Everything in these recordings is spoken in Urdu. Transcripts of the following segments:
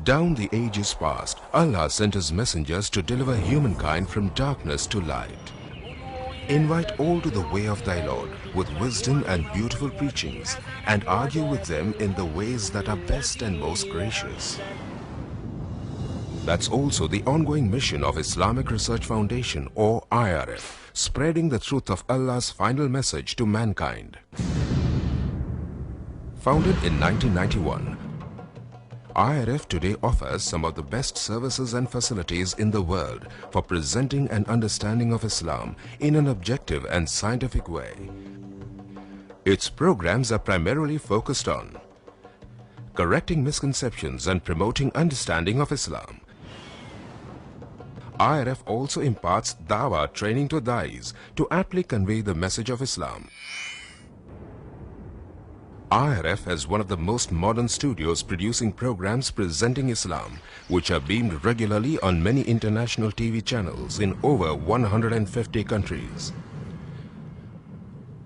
Down the ages past, Allah sent His messengers to deliver humankind from darkness to light. Invite all to the way of thy Lord with wisdom and beautiful preachings, and argue with them in the ways that are best and most gracious. That's also the ongoing mission of Islamic Research Foundation, or IRF, spreading the truth of Allah's final message to mankind. Founded in 1991, IRF today offers some of the best services and facilities in the world for presenting an understanding of Islam in an objective and scientific way. Its programs are primarily focused on correcting misconceptions and promoting understanding of Islam. IRF also imparts Dawah training to Da'is to aptly convey the message of Islam. IRF has one of the most modern studios producing programs presenting Islam, which are beamed regularly on many international TV channels in over 150 countries.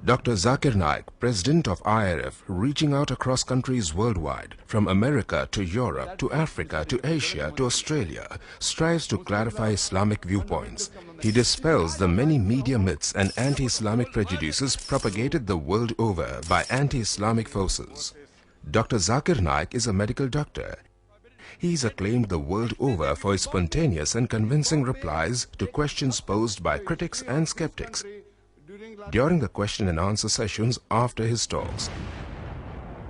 Dr. Zakir Naik, President of IRF, reaching out across countries worldwide, from America to Europe to Africa to Asia to Australia, strives to clarify Islamic viewpoints. He dispels the many media myths and anti-Islamic prejudices propagated the world over by anti-Islamic forces. Dr. Zakir Naik is a medical doctor. He is acclaimed the world over for his spontaneous and convincing replies to questions posed by critics and skeptics during the question and answer sessions after his talks.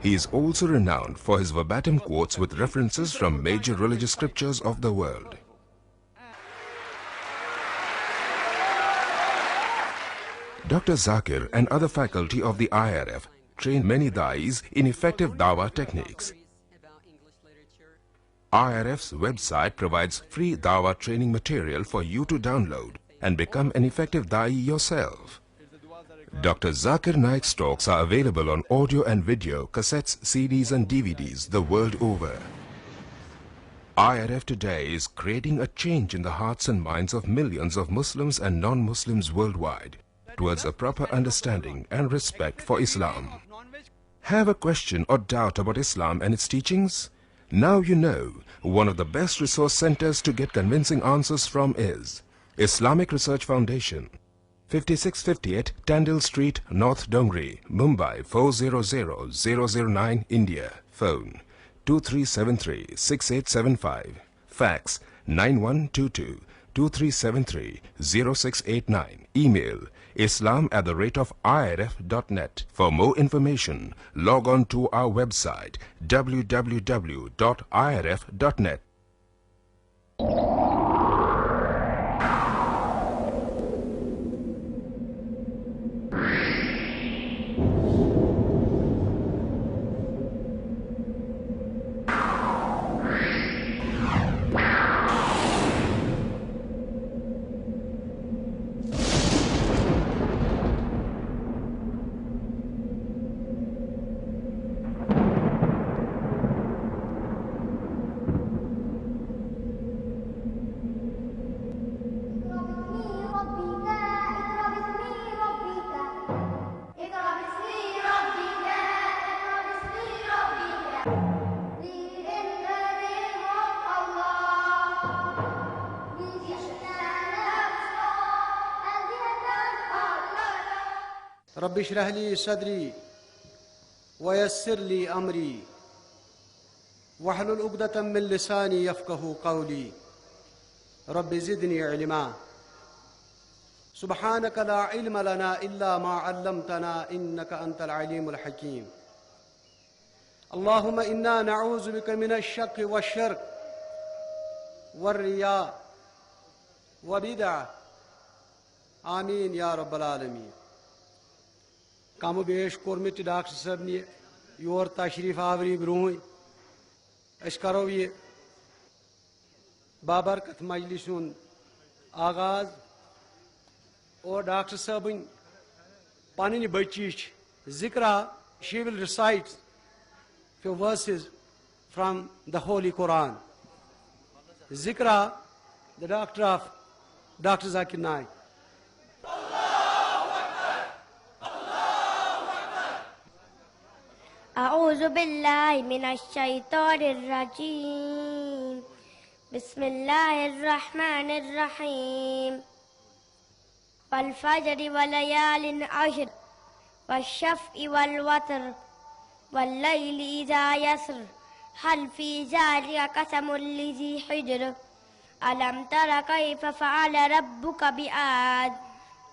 He is also renowned for his verbatim quotes with references from major religious scriptures of the world. Dr. Zakir and other faculty of the IRF train many Da'is in effective Dawah techniques. IRF's website provides free Dawah training material for you to download and become an effective Da'i yourself. Dr. Zakir Naik's talks are available on audio and video, cassettes, CDs and DVDs the world over. IRF today is creating a change in the hearts and minds of millions of Muslims and non-Muslims worldwide towards a proper understanding and respect for Islam. Have a question or doubt about Islam and its teachings? Now you know one of the best resource centers to get convincing answers from is Islamic Research Foundation, 5658 Tandil Street, North Dongri, Mumbai 400009, India. Phone 2373-6875. Fax 9122-2373-0689. Email islam@irf.net. For more information, log on to our website www.irf.net. رب اشرح لي صدري ويسر لي أمري واحلل عقدة من لساني يفقهوا قولي رب زدني علما سبحانك لا علم لنا إلا ما علمتنا إنك أنت العليم الحكيم اللهم إنا نعوذ بك من الشك والشرك والرياء وبدعة آمين يا رب العالمين. کم و بیش کورمت ڈاکٹر صاحب نے یور تشریف آوری برونہ اس کرو یہ بابرکت مجلس آغاز اور ڈاکٹر صاحب پنہ بچی ذکرہ she will recite few verses from the Holy Quran. Zikra, the doctor of Dr. Zakir Naik. أعوذ أعوذ بالله من الشيطان الرجيم. بسم الله الرحمن الرحيم. والفجر وليال عشر والشفع والوتر والليل إذا يسر هل في ذلك قسم لذي حجر ألم تر كيف فعل ربك بعاد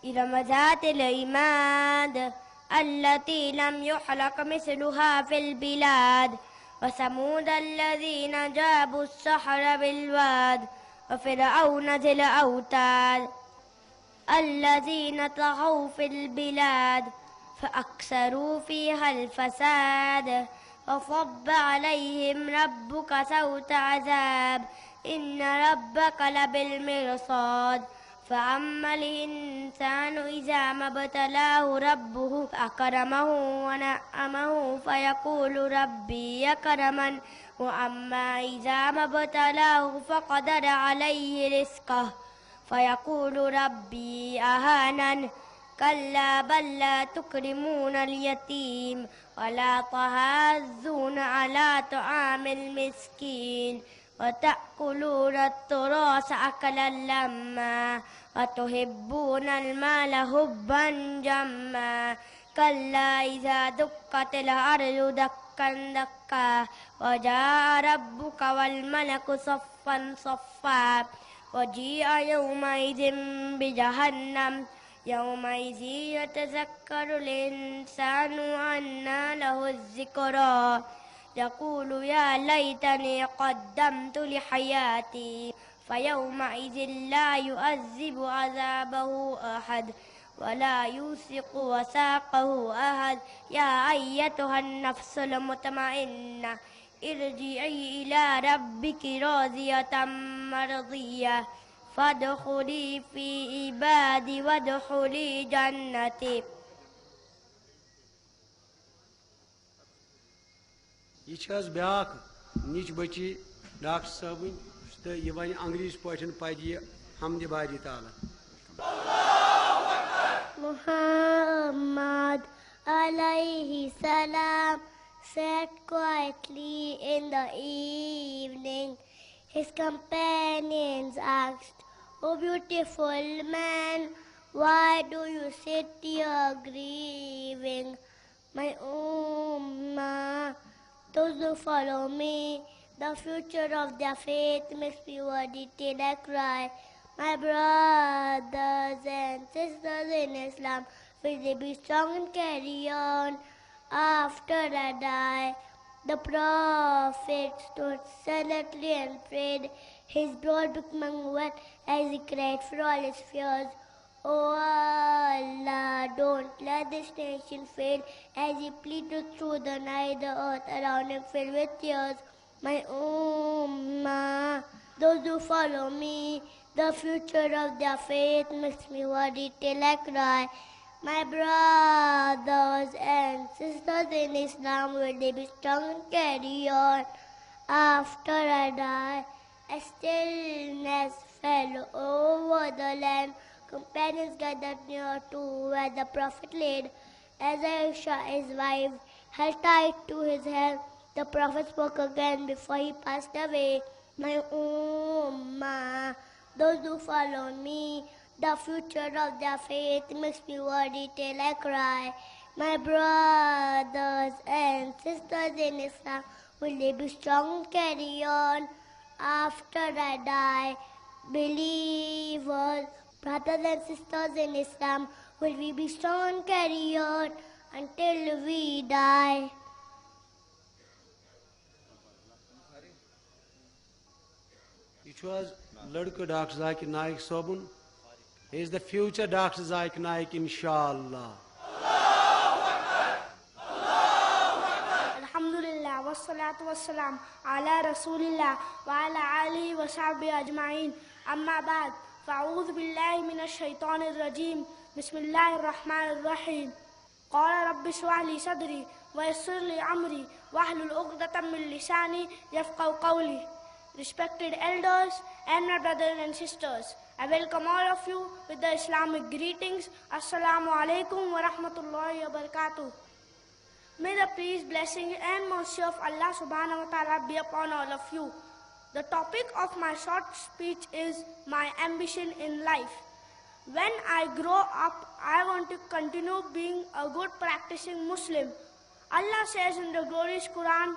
إرم ذات العماد التي لم يخلق مثلها في البلاد وثمود الذين جابوا الصخر بالواد وفرعون ذي الأوتاد الذين طغوا في البلاد فأكثروا فيها الفساد وصب عليهم ربك سوط عذاب إن ربك لبالمرصاد فأما الإنسان إذا ما ابتلاه ربه فأكرمه ونعمه فيقول ربي أكرمن وأما إذا ما ابتلاه فقدر عليه رزقه فيقول ربي أهانن كلا بل لا تكرمون اليتيم ولا تحاضون على طعام المسكين وتأكلون التراث أكلا لما وتحبون المال حبا جما كلا إذا دكت الأرض دكا دكا وجاء ربك والملك صفا صفا وجيء يومئذ بجهنم يومئذ يتذكر الإنسان وأنى له الذكرى يقول يا ليتني قدمت لحياتي فيومئذ لا يعذب عذابه أحد ولا يوثق وثاقه أحد يا أيتها النفس المطمئنة ارجعي إلى ربك راضية مرضية فادخلي في عبادي وادخلي جنتي. یہ چھ حظ بیاکھ نِچ بچی ڈاکٹر صٲبٕنۍ تہٕ یہِ وَنہِ انگریٖزۍ پٲٹھۍ پَرِ یہِ حمدِ باری تعالیٰ. Muhammad alayhi salam sat quietly in the evening. His companions asked, "O beautiful man, why do you sit here grieving?" My ummah, those who follow me, the future of their faith makes me worthy till I cry. My brothers and sisters in Islam, will they be strong and carry on after I die? The Prophet stood silently and prayed. His brow becoming wet as he cried for all his fears. Oh Allah, don't let this nation fail. As he pleaded through the night, the earth around him filled with tears. My ummah, those who follow me, the future of their faith makes me worry till I cry. My brothers and sisters in Islam, will they be strong and carry on after I die? A stillness fell over the land. Companions gathered near to where the Prophet laid. As Aisha, his wife, held tight to his hand, the Prophet spoke again before he passed away. My ummah, those who follow me, the future of their faith makes me worry till I cry. My brothers and sisters in Islam, will they be strong and carry on after I die? Believers, brothers and sisters in Islam, will we be strong and carry on until we die? یہ چھُ حظ لڑکہٕ ڈاکٹر ذاکر نائک صٲبُن. He is the future Dr. Zakir Naik, inshallah. Alhamdulillah, wassalatu wassalam ala rasulillah wa ala alihi wa sahbihi ajma'in. Amma ba'd, fa'udhu billahi minash shaitanir rajim. Bismillahir rahmanir rahim. Qala rabbi shrah li sadri wa yassir li amri wahlul 'uqdatam min lisani yafqahu qawli. Respected elders and my brothers and sisters, I welcome all of you with the Islamic greetings. Assalamu alaikum wa rahmatullahi wa barakatuh. May the peace, blessing and mercy of Allah subhanahu wa ta'ala be upon all of you. The topic of my short speech is my ambition in life. When I grow up, I want to continue being a good practicing Muslim. Allah says in the glorious Quran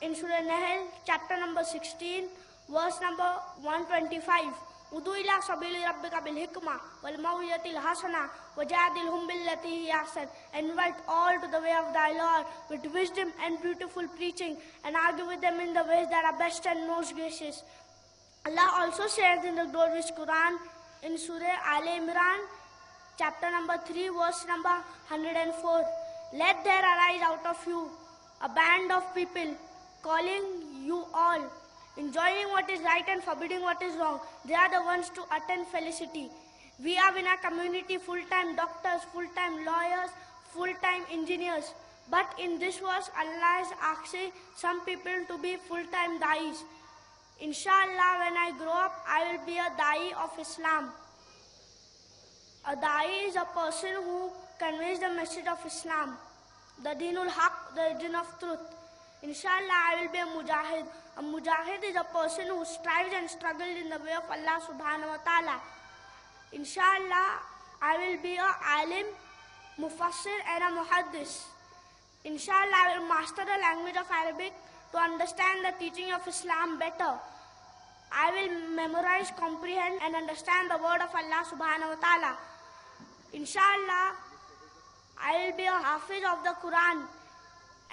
in Surah Nahl, chapter number 16, verse number 125. Udu ila sabili rabbika bil hikmah wal maw'izatil hasanah wajadilhum billati hiya ahsan. Invite all to the way of thy Lord with wisdom and beautiful preaching, and argue with them in the ways that are best and most gracious. Allah also says in the glorious Quran in Surah Al Imran, chapter number 3, verse number 104. Let there arise out of you a band of people calling you all, enjoining what is right and forbidding what is wrong. They are the ones to attain felicity. We have in our community full-time doctors, full-time lawyers, full-time engineers. But in this verse, Allah is asking some people to be full-time da'is. Inshallah, when I grow up, I will be a da'i of Islam. A da'i is a person who conveys the message of Islam, the Deenul Haq, the religion of truth. Inshallah, I will be a mujahid. A mujahid is a person who strives and struggles in the way of Allah subhanahu wa ta'ala. Inshallah, I will be a alim, mufassir and a muhaddis. Inshallah, I will master the language of Arabic to understand the teaching of Islam better. I will memorize, comprehend and understand the word of Allah subhanahu wa ta'ala. Inshallah, I will be a hafiz of the Quran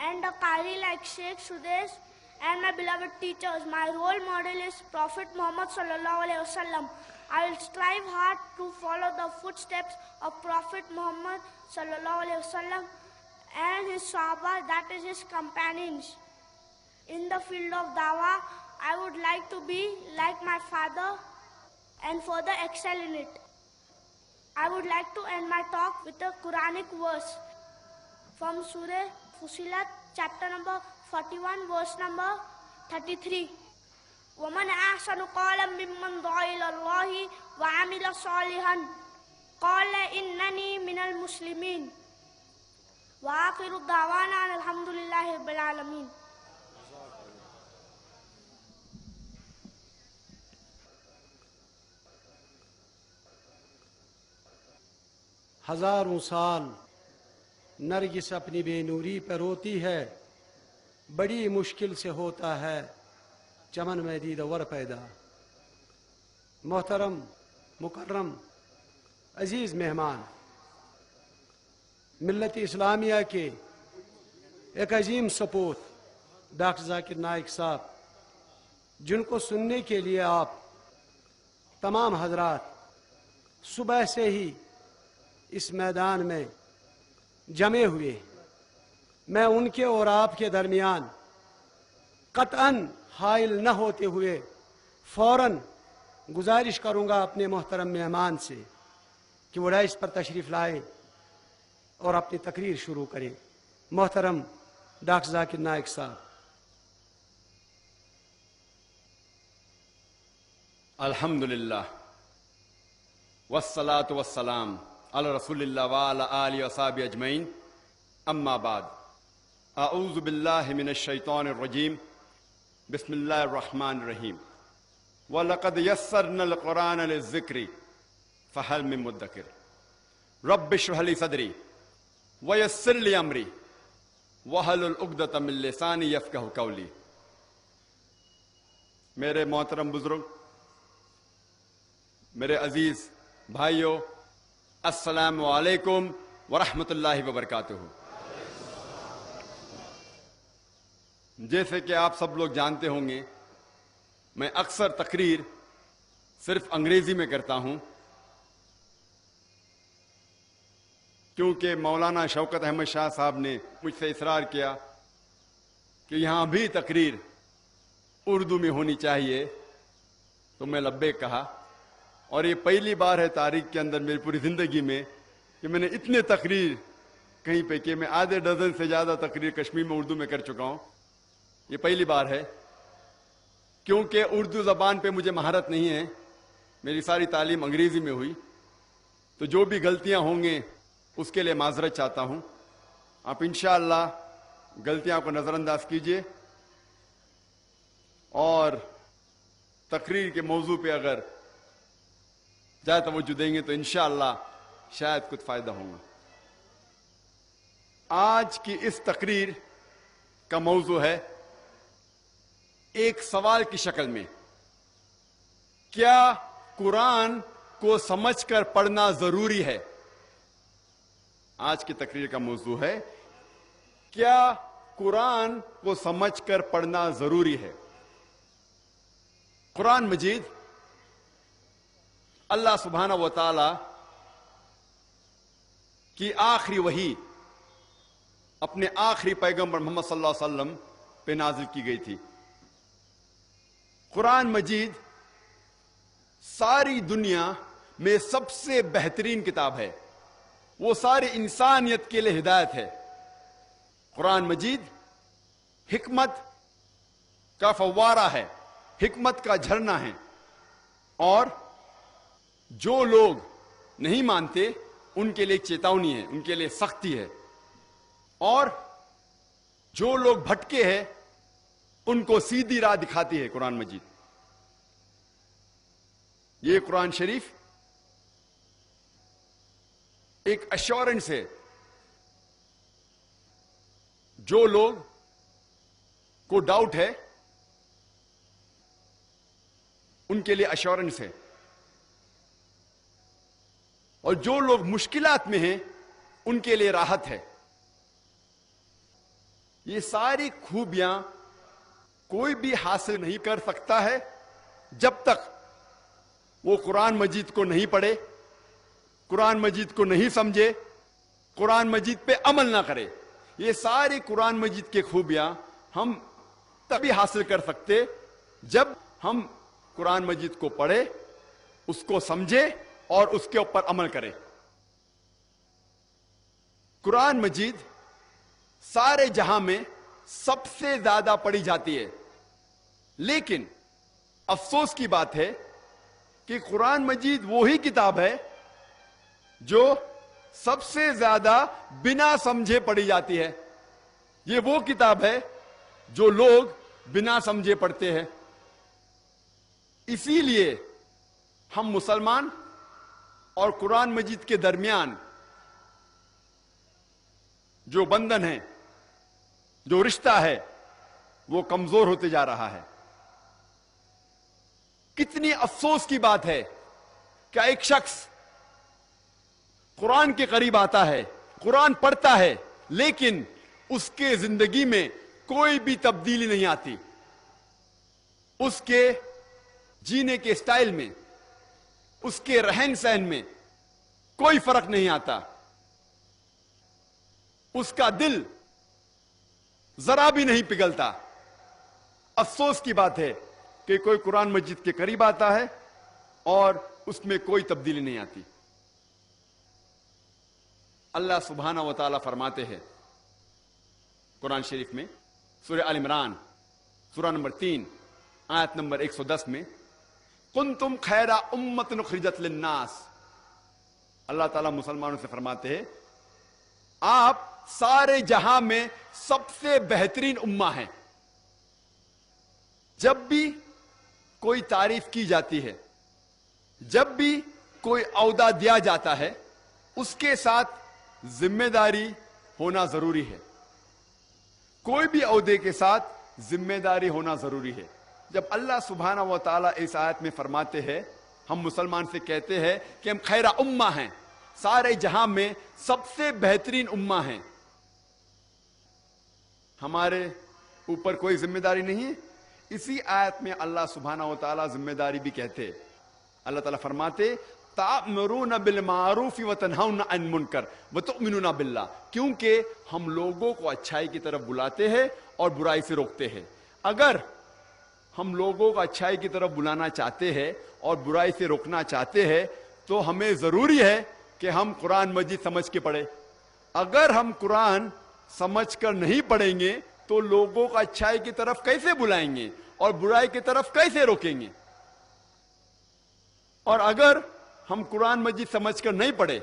and a qari like Sheikh Sudesh and my beloved teachers. My role model is Prophet Muhammad sallallahu alaihi wasallam. I will strive hard to follow the footsteps of Prophet Muhammad sallallahu alaihi wasallam and his Sahaba, that is his companions. In the field of dawah, I would like to be like my father and further excel in it. I would like to end my talk with a Quranic verse from Surah Fusilat, chapter number 41, verse number 33. وَمَنْ أَحْسَنُ قَالًا مِّمَّنْ دَعَا إِلَى اللَّهِ وَعَمِلَ صَالِحًا قَالَ إِنَّنِي مِنَ الْمُسْلِمِينَ وَآخِرُ الدَّعْوَانَا أَنِ الْحَمْدُ لِلَّهِ رَبِّ الْعَالَمِينَ. ہزاروں سال نرگس اپنی بے نوری پر روتی ہے، بڑی مشکل سے ہوتا ہے چمن میں دیدور پیدا۔ محترم مکرم عزیز مہمان، ملت اسلامیہ کے ایک عظیم سپوت ڈاکٹر ذاکر نائک صاحب، جن کو سننے کے لیے آپ تمام حضرات صبح سے ہی اس میدان میں جمے ہوئے، میں ان کے اور آپ کے درمیان قطعاً حائل نہ ہوتے ہوئے فوراً گزارش کروں گا اپنے محترم مہمان سے کہ وہ ڈائس پر تشریف لائے اور اپنی تقریر شروع کریں۔ محترم ڈاکٹر ذاکر نائک صاحب۔ الحمدللہ والصلاة والسلام علی رسول اللہ وعلی آلہ وصحبہ اجمعین، اما بعد، اعوذ باللہ من الشیطان الرجیم، بسم اللہ الرحمن الرحیم۔ وَلَقَدْ يَسَّرْنَا الْقُرْآنَ لِلذِّكْرِ فَهَلْ مِن مُدَّكِرٍ رَبِّ اشْرَحْ لِي صَدْرِي وَيَسِّرْ لِي أَمْرِي وَاحْلُلْ عُقْدَةً مِّن لِّسَانِي يَفْقَهُوا قَوْلِي۔ میرے محترم بزرگ، میرے عزیز بھائیوں، السلام علیکم ورحمۃ اللہ وبرکاتہ۔ جیسے کہ آپ سب لوگ جانتے ہوں گے، میں اکثر تقریر صرف انگریزی میں کرتا ہوں، کیونکہ مولانا شوکت احمد شاہ صاحب نے مجھ سے اصرار کیا کہ یہاں بھی تقریر اردو میں ہونی چاہیے، تو میں لبیک کہا۔ اور یہ پہلی بار ہے تاریخ کے اندر میری پوری زندگی میں کہ میں نے اتنے تقریر کہیں پہ کہ میں آدھے ڈزن سے زیادہ تقریر کشمیر میں اردو میں کر چکا ہوں۔ یہ پہلی بار ہے، کیونکہ اردو زبان پہ مجھے مہارت نہیں ہے، میری ساری تعلیم انگریزی میں ہوئی، تو جو بھی غلطیاں ہوں گے اس کے لیے معذرت چاہتا ہوں۔ آپ انشاءاللہ غلطیاں کو نظر انداز کیجیے اور تقریر کے موضوع پہ اگر زیادہ توجہ دیں گے تو انشاءاللہ شاید کچھ فائدہ ہوگا. آج کی اس تقریر کا موضوع ہے ایک سوال کی شکل میں، کیا قرآن کو سمجھ کر پڑھنا ضروری ہے؟ آج کی تقریر کا موضوع ہے کیا قرآن کو سمجھ کر پڑھنا ضروری ہے. قرآن مجید اللہ سبحانہ و تعالی کی آخری وحی اپنے آخری پیغمبر محمد صلی اللہ علیہ وسلم پہ نازل کی گئی تھی. قرآن مجید ساری دنیا میں سب سے بہترین کتاب ہے، وہ ساری انسانیت کے لیے ہدایت ہے. قرآن مجید حکمت کا فوارہ ہے، حکمت کا جھرنا ہے، اور جو لوگ نہیں مانتے ان کے لیے چیتونی ہے، ان کے لیے سختی ہے، اور جو لوگ بھٹکے ہیں ان کو سیدھی راہ دکھاتی ہے قرآن مجید. یہ قرآن شریف ایک ایشورنس ہے، جو لوگ کو ڈاؤٹ ہے ان کے لیے ایشورنس ہے، اور جو لوگ مشکلات میں ہیں ان کے لیے راحت ہے. یہ ساری خوبیاں کوئی بھی حاصل نہیں کر سکتا ہے جب تک وہ قرآن مجید کو نہیں پڑھے، قرآن مجید کو نہیں سمجھے، قرآن مجید پہ عمل نہ کرے. یہ ساری قرآن مجید کی خوبیاں ہم تبھی حاصل کر سکتے جب ہم قرآن مجید کو پڑھے، اس کو سمجھے اور اس کے اوپر عمل کرے. قرآن مجید سارے جہاں میں سب سے زیادہ پڑھی جاتی ہے، لیکن افسوس کی بات ہے کہ قرآن مجید وہی کتاب ہے جو سب سے زیادہ بنا سمجھے پڑھی جاتی ہے. یہ وہ کتاب ہے جو لوگ بنا سمجھے پڑھتے ہیں. اسی لیے ہم مسلمان اور قرآن مجید کے درمیان جو بندھن ہے، جو رشتہ ہے، وہ کمزور ہوتے جا رہا ہے. کتنی افسوس کی بات ہے کہ ایک شخص قرآن کے قریب آتا ہے، قرآن پڑھتا ہے، لیکن اس کے زندگی میں کوئی بھی تبدیلی نہیں آتی. اس کے جینے کے سٹائل میں، اس کے رہن سہن میں کوئی فرق نہیں آتا. اس کا دل ذرا بھی نہیں پگھلتا. افسوس کی بات ہے کہ کوئی قرآن مجید کے قریب آتا ہے اور اس میں کوئی تبدیلی نہیں آتی. اللہ سبحانہ و تعالیٰ فرماتے ہیں قرآن شریف میں، سورہ آل عمران سورہ نمبر 3 آیت نمبر 110 میں، کنتم خیر امۃ اخرجت للناس. اللہ تعالیٰ مسلمانوں سے فرماتے ہیں آپ سارے جہاں میں سب سے بہترین امہ ہیں. جب بھی کوئی تعریف کی جاتی ہے، جب بھی کوئی عہدہ دیا جاتا ہے، اس کے ساتھ ذمہ داری ہونا ضروری ہے. کوئی بھی عہدے کے ساتھ ذمہ داری ہونا ضروری ہے. جب اللہ سبحانہ و تعالیٰ اس آیت میں فرماتے ہیں، ہم مسلمان سے کہتے ہیں کہ ہم خیر امہ ہیں، سارے جہاں میں سب سے بہترین امہ ہیں، ہمارے اوپر کوئی ذمہ داری نہیں ہے. اسی آیت میں اللہ سبحانہ و تعالیٰ ذمہ داری بھی کہتے. اللہ تعالیٰ فرماتے تأمرون بالمعروف وتنہون عن المنکر وتؤمنون باللہ، کیونکہ ہم لوگوں کو اچھائی کی طرف بلاتے ہیں اور برائی سے روکتے ہیں. اگر ہم لوگوں کو اچھائی کی طرف بلانا چاہتے ہیں اور برائی سے روکنا چاہتے ہیں تو ہمیں ضروری ہے کہ ہم قرآن مجید سمجھ کے پڑھیں. اگر ہم قرآن سمجھ کر نہیں پڑھیں گے تو لوگوں کو اچھائی کی طرف کیسے بلائیں گے اور برائی کی طرف کیسے روکیں گے؟ اور اگر ہم قرآن مجید سمجھ کر نہیں پڑھے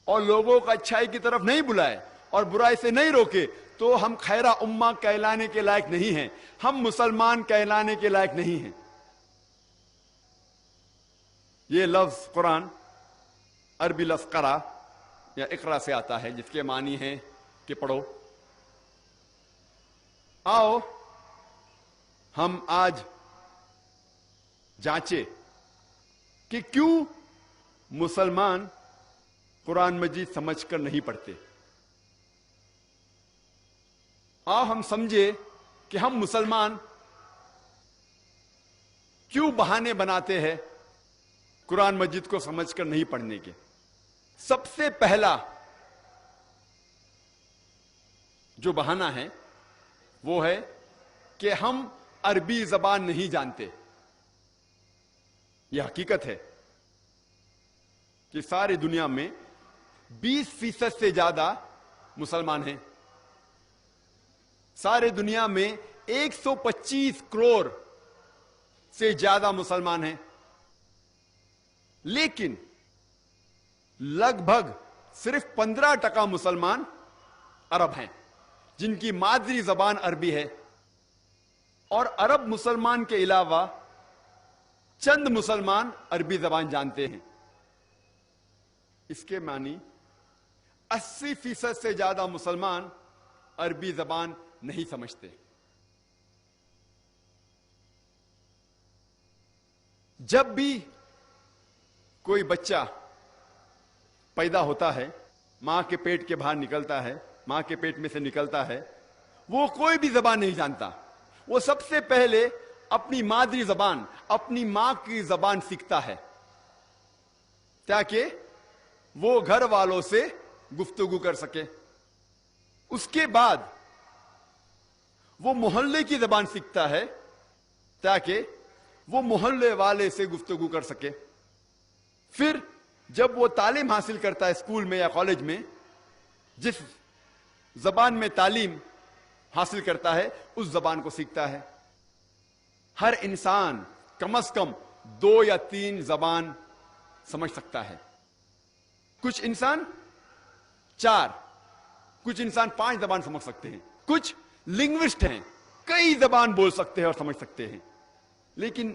اور لوگوں کو اچھائی کی طرف نہیں بلائے اور برائی سے نہیں روکے تو ہم خیرہ امہ کہلانے کے لائق نہیں ہیں، ہم مسلمان کہلانے کے لائق نہیں ہیں۔ یہ لفظ قرآن عربی لفظ قرأ یا اقرا سے آتا ہے، جس کے معنی ہے کہ پڑھو۔ آؤ ہم آج جانچے کہ کیوں مسلمان قرآن مجید سمجھ کر نہیں پڑھتے۔ آؤ ہم سمجھے کہ ہم مسلمان کیوں بہانے بناتے ہیں قرآن مجید کو سمجھ کر نہیں پڑھنے کے۔ سب سے پہلا جو بہانہ ہے وہ ہے کہ ہم عربی زبان نہیں جانتے۔ یہ حقیقت ہے کہ ساری دنیا میں 20% سے زیادہ مسلمان ہیں۔ سارے دنیا میں 125 کروڑ سے زیادہ مسلمان ہیں، لیکن لگ بھگ صرف 15% مسلمان عرب ہیں جن کی مادری زبان عربی ہے، اور عرب مسلمان کے علاوہ چند مسلمان عربی زبان جانتے ہیں۔ اس کے معنی 80% سے زیادہ مسلمان عربی زبان نہیں سمجھتے۔ جب بھی کوئی بچہ پیدا ہوتا ہے، ماں کے پیٹ کے باہر نکلتا ہے، ماں کے پیٹ میں سے نکلتا ہے، وہ کوئی بھی زبان نہیں جانتا۔ وہ سب سے پہلے اپنی مادری زبان، اپنی ماں کی زبان سیکھتا ہے تاکہ وہ گھر والوں سے گفتگو کر سکے۔ اس کے بعد وہ محلے کی زبان سیکھتا ہے تاکہ وہ محلے والے سے گفتگو کر سکے۔ پھر جب وہ تعلیم حاصل کرتا ہے اسکول میں یا کالج میں، جس زبان میں تعلیم حاصل کرتا ہے اس زبان کو سیکھتا ہے۔ ہر انسان کم از کم 2 یا 3 زبان سمجھ سکتا ہے۔ کچھ انسان 4، کچھ انسان 5 زبان سمجھ سکتے ہیں، کچھ لنگوسٹ ہیں، کئی زبان بول سکتے ہیں اور سمجھ سکتے ہیں، لیکن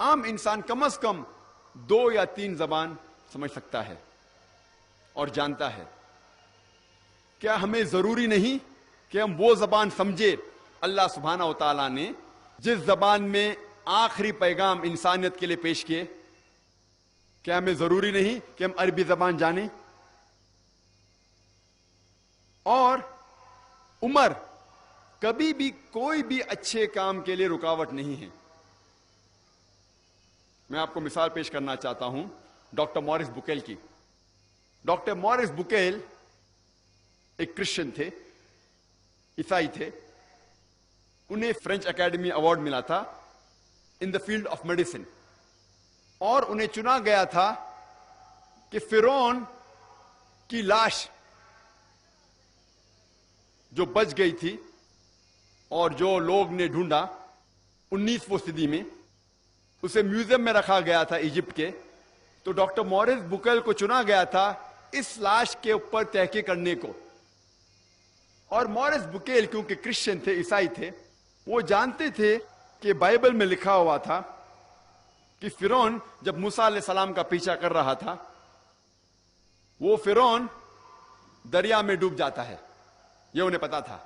عام انسان کم از کم 2 یا 3 زبان سمجھ سکتا ہے اور جانتا ہے۔ کیا ہمیں ضروری نہیں کہ ہم وہ زبان سمجھے؟ اللہ سبحانہ و تعالیٰ نے جس زبان میں آخری پیغام انسانیت کے لیے پیش کیے، کیا ہمیں ضروری نہیں کہ ہم عربی زبان جانیں؟ اور عمر کبھی بھی کوئی بھی اچھے کام کے لیے رکاوٹ نہیں ہے۔ میں آپ کو مثال پیش کرنا چاہتا ہوں ڈاکٹر مورس بکیل کی۔ ڈاکٹر مورس بکیل ایک کرسچن تھے، عیسائی تھے۔ انہیں فرینچ اکیڈمی ایوارڈ ملا تھا ان دا فیلڈ آف میڈیسن، اور انہیں چنا گیا تھا کہ فرعون کی لاش جو بچ گئی تھی اور جو لوگ نے ڈھونڈا 19ویں صدی میں، اسے میوزیم میں رکھا گیا تھا ایجپٹ کے، تو ڈاکٹر مورس بکیل کو چنا گیا تھا اس لاش کے اوپر تحقیق کرنے کو۔ اور مورس بکیل کیونکہ کرسچن تھے، عیسائی تھے، وہ جانتے تھے کہ بائبل میں لکھا ہوا تھا کہ فرعون جب موسیٰ علیہ السلام کا پیچھا کر رہا تھا، وہ فرعون دریا میں ڈوب جاتا ہے، یہ انہیں پتا تھا۔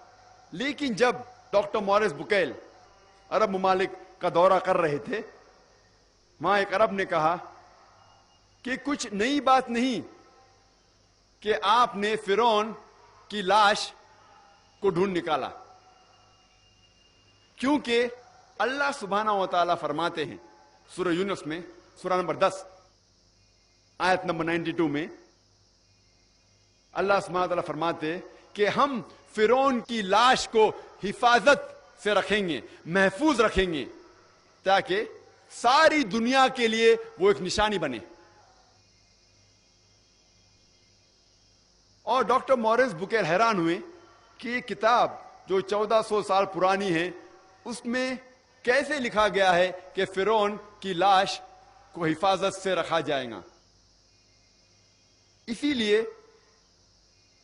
لیکن جب ڈاکٹر مورس بکیل عرب ممالک کا دورہ کر رہے تھے، وہاں ایک عرب نے کہا کہ کچھ نئی بات نہیں کہ آپ نے فرعون کی لاش کو ڈھونڈ نکالا، کیونکہ اللہ سبحانہ و تعالیٰ فرماتے ہیں سورہ یونس میں، سورہ نمبر 10 آیت نمبر 92 میں، اللہ سبحانہ و تعالیٰ فرماتے کہ ہم فرعون کی لاش کو حفاظت سے رکھیں گے، محفوظ رکھیں گے، تاکہ ساری دنیا کے لیے وہ ایک نشانی بنے۔ اور ڈاکٹر مورس بکیل حیران ہوئے کہ یہ کتاب جو 1400 سال پرانی ہے، اس میں کیسے لکھا گیا ہے کہ فرعون کی لاش کو حفاظت سے رکھا جائے گا۔ اسی لیے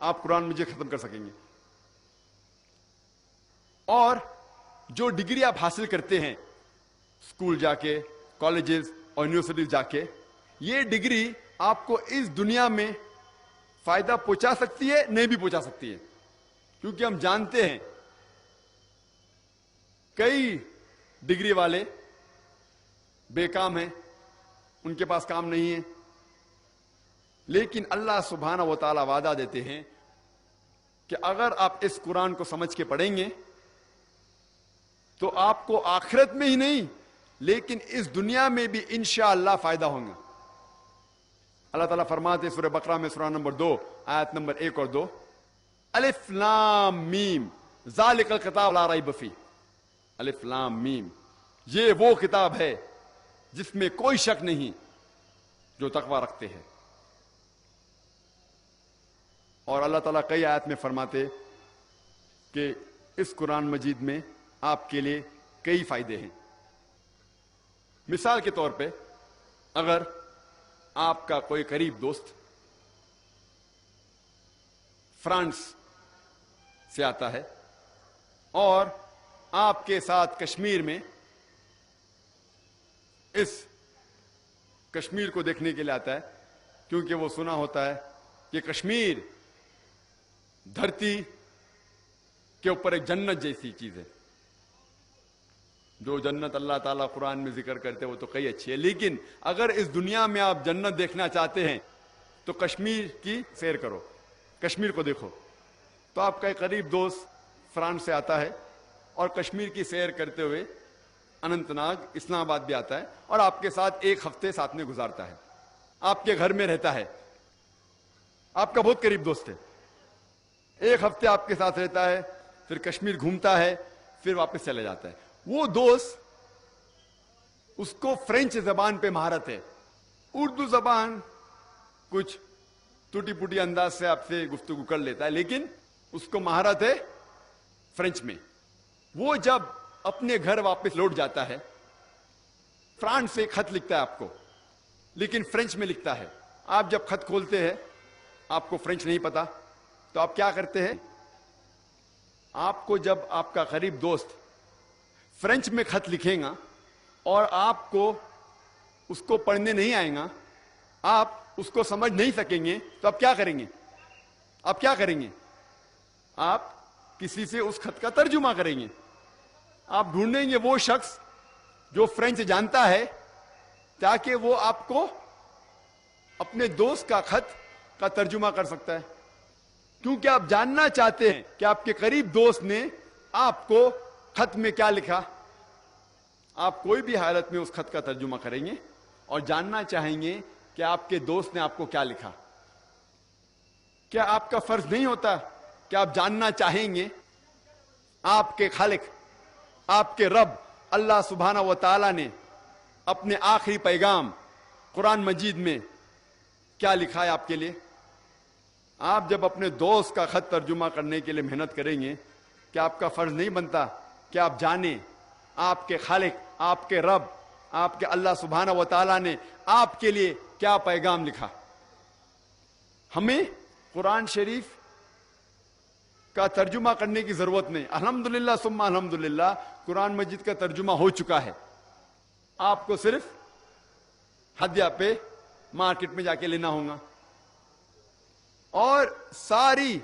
آپ قرآن مجید ختم کر سکیں گے. اور جو ڈگری آپ حاصل کرتے ہیں اسکول جا کے, کالجز اور یونیورسٹیز جا کے, یہ ڈگری آپ کو اس دنیا میں فائدہ پہنچا سکتی ہے, نہیں بھی پہنچا سکتی ہے. کیونکہ ہم جانتے ہیں کئی ڈگری والے بے کام ہیں, ان کے پاس کام نہیں ہے. لیکن اللہ سبحانہ و تعالیٰ وعدہ دیتے ہیں کہ اگر آپ اس قرآن کو سمجھ کے پڑھیں گے تو آپ کو آخرت میں ہی نہیں لیکن اس دنیا میں بھی انشاءاللہ فائدہ ہوگا. اللہ تعالیٰ فرماتے سورہ بقرہ میں سورہ نمبر 2 آیت نمبر 1 اور 2, الف لام میم ذالک الکتاب لا ریب فیہ. الف لام میم, یہ وہ کتاب ہے جس میں کوئی شک نہیں جو تقوی رکھتے ہیں. اور اللہ تعالیٰ کئی آیت میں فرماتے کہ اس قرآن مجید میں آپ کے لیے کئی فائدے ہیں. مثال کے طور پہ اگر آپ کا کوئی قریب دوست فرانس سے آتا ہے اور آپ کے ساتھ کشمیر میں اس کشمیر کو دیکھنے کے لیے آتا ہے, کیونکہ وہ سنا ہوتا ہے کہ کشمیر دھرتی کے اوپر ایک جنت جیسی چیز ہے. جو جنت اللہ تعالیٰ قرآن میں ذکر کرتے وہ تو کئی اچھی ہے, لیکن اگر اس دنیا میں آپ جنت دیکھنا چاہتے ہیں تو کشمیر کی سیر کرو, کشمیر کو دیکھو. تو آپ کا ایک قریب دوست فرانس سے آتا ہے اور کشمیر کی سیر کرتے ہوئے اننت ناگ, اسلام آباد بھی آتا ہے اور آپ کے ساتھ ایک ہفتے ساتھ میں گزارتا ہے, آپ کے گھر میں رہتا ہے, آپ کا بہت قریب دوست ہے. ایک ہفتے آپ کے ساتھ رہتا ہے, پھر کشمیر گھومتا ہے, پھر واپس چلے جاتا ہے. وہ دوست, اس کو فرینچ زبان پہ مہارت ہے, اردو زبان کچھ ٹوٹی پوٹی انداز سے آپ سے گفتگو کر لیتا ہے, لیکن اس کو مہارت ہے فرینچ میں. وہ جب اپنے گھر واپس لوٹ جاتا ہے, فرانس سے خط لکھتا ہے آپ کو, لیکن فرینچ میں لکھتا ہے. آپ جب خط کھولتے ہیں, آپ کو فرینچ نہیں پتا, تو آپ کیا کرتے ہیں؟ آپ کو جب آپ کا قریب دوست فرینچ میں خط لکھیں گا اور آپ کو اس کو پڑھنے نہیں آئے گا, آپ اس کو سمجھ نہیں سکیں گے, تو آپ کیا کریں گے؟ آپ کیا کریں گے؟ آپ کسی سے اس خط کا ترجمہ کریں گے. آپ ڈھونڈیں گے وہ شخص جو فرینچ جانتا ہے تاکہ وہ آپ کو اپنے دوست کا خط کا ترجمہ کر سکتا ہے. کیونکہ آپ جاننا چاہتے ہیں کہ آپ کے قریب دوست نے آپ کو خط میں کیا لکھا. آپ کوئی بھی حالت میں اس خط کا ترجمہ کریں گے اور جاننا چاہیں گے کہ آپ کے دوست نے آپ کو کیا لکھا. کیا آپ کا فرض نہیں ہوتا کہ آپ جاننا چاہیں گے آپ کے خالق, آپ کے رب اللہ سبحانہ و تعالی نے اپنے آخری پیغام قرآن مجید میں کیا لکھا ہے آپ کے لیے؟ آپ جب اپنے دوست کا خط ترجمہ کرنے کے لیے محنت کریں گے, کیا آپ کا فرض نہیں بنتا کہ آپ جانیں آپ کے خالق, آپ کے رب, آپ کے اللہ سبحانہ و تعالی نے آپ کے لیے کیا پیغام لکھا؟ ہمیں قرآن شریف کا ترجمہ کرنے کی ضرورت نہیں. الحمدللہ ثم الحمدللہ قرآن مجید کا ترجمہ ہو چکا ہے. آپ کو صرف ہدیہ پہ مارکیٹ میں جا کے لینا ہوگا. اور ساری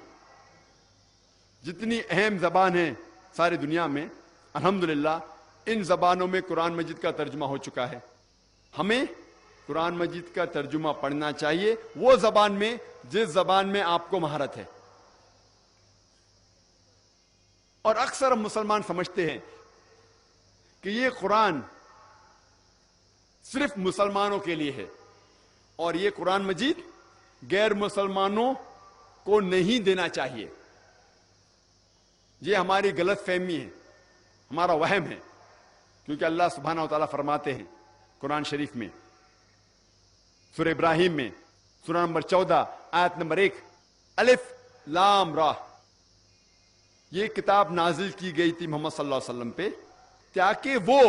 جتنی اہم زبان ہیں ساری دنیا میں, الحمدللہ ان زبانوں میں قرآن مجید کا ترجمہ ہو چکا ہے. ہمیں قرآن مجید کا ترجمہ پڑھنا چاہیے وہ زبان میں جس زبان میں آپ کو مہارت ہے. اور اکثر ہم مسلمان سمجھتے ہیں کہ یہ قرآن صرف مسلمانوں کے لیے ہے اور یہ قرآن مجید غیر مسلمانوں کو نہیں دینا چاہیے. یہ ہماری غلط فہمی ہے, ہمارا وہم ہے. کیونکہ اللہ سبحانہ و تعالیٰ فرماتے ہیں قرآن شریف میں سورہ ابراہیم میں سورہ نمبر 14 آیت نمبر 1, الف لام را, یہ کتاب نازل کی گئی تھی محمد صلی اللہ علیہ وسلم پہ تاکہ وہ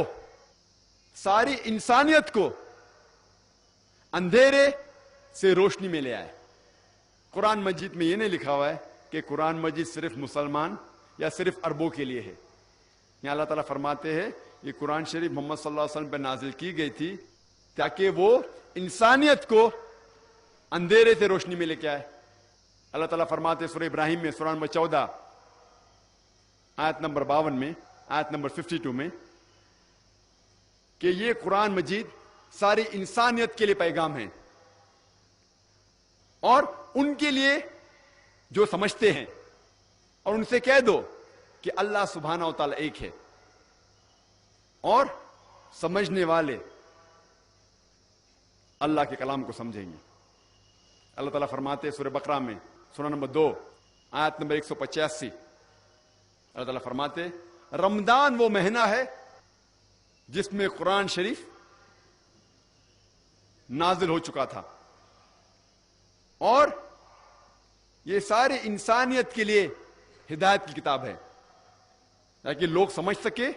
ساری انسانیت کو اندھیرے سے روشنی میں لے آئے. قرآن مجید میں یہ نہیں لکھا ہوا ہے کہ قرآن مجید صرف مسلمان یا صرف عربوں کے لیے ہے. یہاں اللہ تعالیٰ فرماتے ہیں یہ قرآن شریف محمد صلی اللہ علیہ وسلم پہ نازل کی گئی تھی تاکہ وہ انسانیت کو اندھیرے سے روشنی میں لے کے آئے. اللہ تعالیٰ فرماتے ہیں سورہ ابراہیم میں سورہ نمبر 14 آیت نمبر 52 میں، آیت نمبر 52 میں، کہ یہ قرآن مجید ساری انسانیت کے لیے پیغام ہے اور ان کے لیے جو سمجھتے ہیں، اور ان سے کہہ دو کہ اللہ سبحانہ و تعالیٰ ایک ہے اور سمجھنے والے اللہ کے کلام کو سمجھیں گے. اللہ تعالیٰ فرماتے ہیں سورہ بقرہ میں سورہ نمبر 2 آیت نمبر 185، اللہ تعالیٰ فرماتے رمضان وہ مہینہ ہے جس میں قرآن شریف نازل ہو چکا تھا اور یہ سارے انسانیت کے لیے ہدایت کی کتاب ہے تاکہ لوگ سمجھ سکے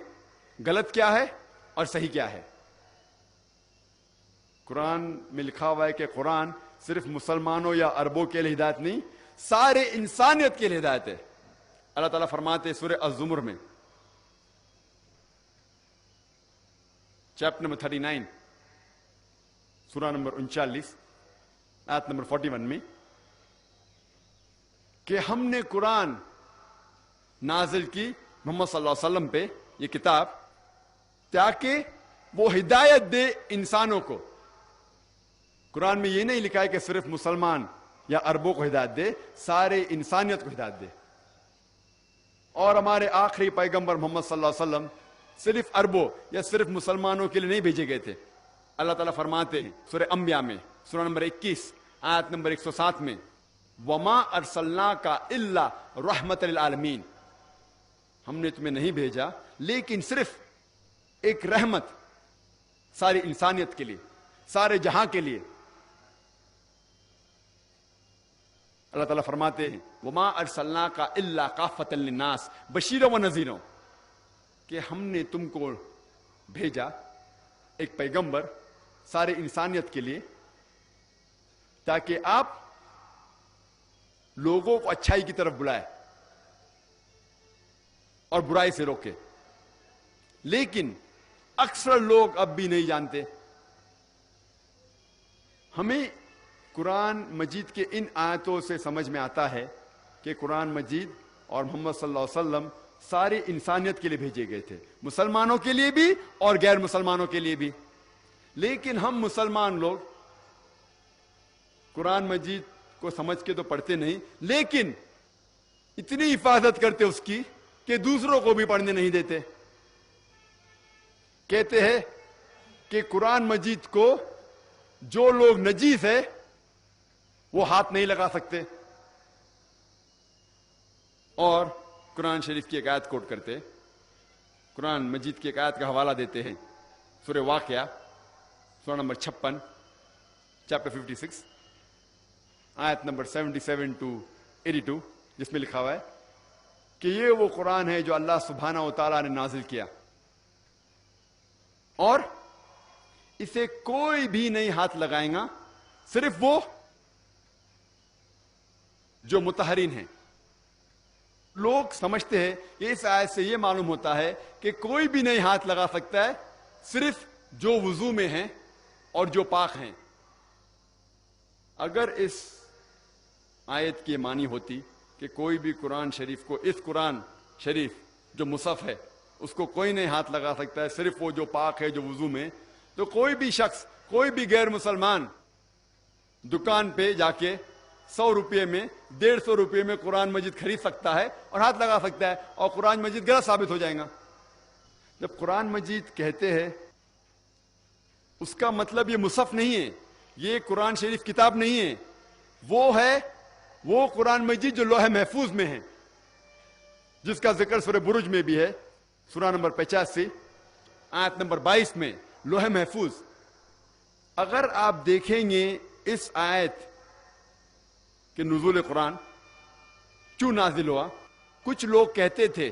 غلط کیا ہے اور صحیح کیا ہے. قرآن میں لکھا ہوا ہے کہ قرآن صرف مسلمانوں یا عربوں کے لیے ہدایت نہیں، سارے انسانیت کے لیے ہدایت ہے. اللہ تعالیٰ فرماتے ہیں سورہ الزمر میں چیپٹر نمبر 39 سورہ نمبر 39 آیت نمبر 41 میں کہ ہم نے قرآن نازل کی محمد صلی اللہ علیہ وسلم پہ یہ کتاب تاکہ وہ ہدایت دے انسانوں کو. قرآن میں یہ نہیں لکھا ہے کہ صرف مسلمان یا عربوں کو ہدایت دے، سارے انسانیت کو ہدایت دے. اور ہمارے آخری پیغمبر محمد صلی اللہ علیہ وسلم صرف عربوں یا صرف مسلمانوں کے لیے نہیں بھیجے گئے تھے. اللہ تعالیٰ فرماتے ہیں سورہ انبیاء میں سورہ نمبر 21 آیت نمبر 107 میں وَمَا أَرْسَلْنَاكَ إِلَّا رَحْمَةً لِلْعَالَمِينَ، ہم نے تمہیں نہیں بھیجا لیکن صرف ایک رحمت ساری انسانیت کے لیے، سارے جہاں کے لیے. اللہ تعالیٰ فرماتے ہیں وَمَا أَرْسَلْنَاكَ إِلَّا كَافَّةً لِلنَّاسِ بَشِيرًا وَنَذِيرًا، کہ ہم نے تم کو بھیجا ایک پیغمبر سارے انسانیت کے لیے تاکہ آپ لوگوں کو اچھائی کی طرف بلائے اور برائی سے روکے. لیکن اکثر لوگ اب بھی نہیں جانتے. ہمیں قرآن مجید کے ان آیتوں سے سمجھ میں آتا ہے کہ قرآن مجید اور محمد صلی اللہ علیہ وسلم ساری انسانیت کے لیے بھیجے گئے تھے، مسلمانوں کے لیے بھی اور غیر مسلمانوں کے لیے بھی. لیکن ہم مسلمان لوگ قرآن مجید کو سمجھ کے تو پڑھتے نہیں، لیکن اتنی حفاظت کرتے اس کی کہ دوسروں کو بھی پڑھنے نہیں دیتے. کہتے ہیں کہ قرآن مجید کو جو لوگ نجیس ہے وہ ہاتھ نہیں لگا سکتے، اور قرآن شریف کی ایک آیت کوٹ کرتے، قرآن مجید کی ایک آیت کا حوالہ دیتے ہیں سورہ واقعہ سورہ نمبر 56 چیپٹر 56 آیت نمبر 77 to 82، جس میں لکھا ہوا ہے کہ یہ وہ قرآن ہے جو اللہ سبحانہ و تعالیٰ نے نازل کیا اور اسے کوئی بھی نہیں ہاتھ لگائے گا صرف وہ جو مطہرین ہیں. لوگ سمجھتے ہیں کہ اس آیت سے یہ معلوم ہوتا ہے کہ کوئی بھی نہیں ہاتھ لگا سکتا ہے صرف جو وضو میں ہیں اور جو پاک ہیں. اگر اس آیت کی معنی ہوتی کہ کوئی بھی قرآن شریف کو، اس قرآن شریف جو مصحف ہے اس کو کوئی نہیں ہاتھ لگا سکتا ہے صرف وہ جو پاک ہے جو وضو میں، تو کوئی بھی شخص، کوئی بھی غیر مسلمان دکان پہ جا کے 100 روپے میں 150 روپے میں قرآن مجید خرید سکتا ہے اور ہاتھ لگا سکتا ہے اور قرآن مجید غلط ثابت ہو جائے گا. جب قرآن مجید کہتے ہیں اس کا مطلب یہ مصحف نہیں ہے، یہ قرآن شریف کتاب نہیں ہے، وہ ہے وہ قرآن مجید جو لوح محفوظ میں ہے، جس کا ذکر سورہ برج میں بھی ہے سورہ نمبر 85 آیت نمبر 22 میں. لوح محفوظ، اگر آپ دیکھیں گے اس آیت کہ نزول قرآن کیوں نازل ہوا، کچھ لوگ کہتے تھے،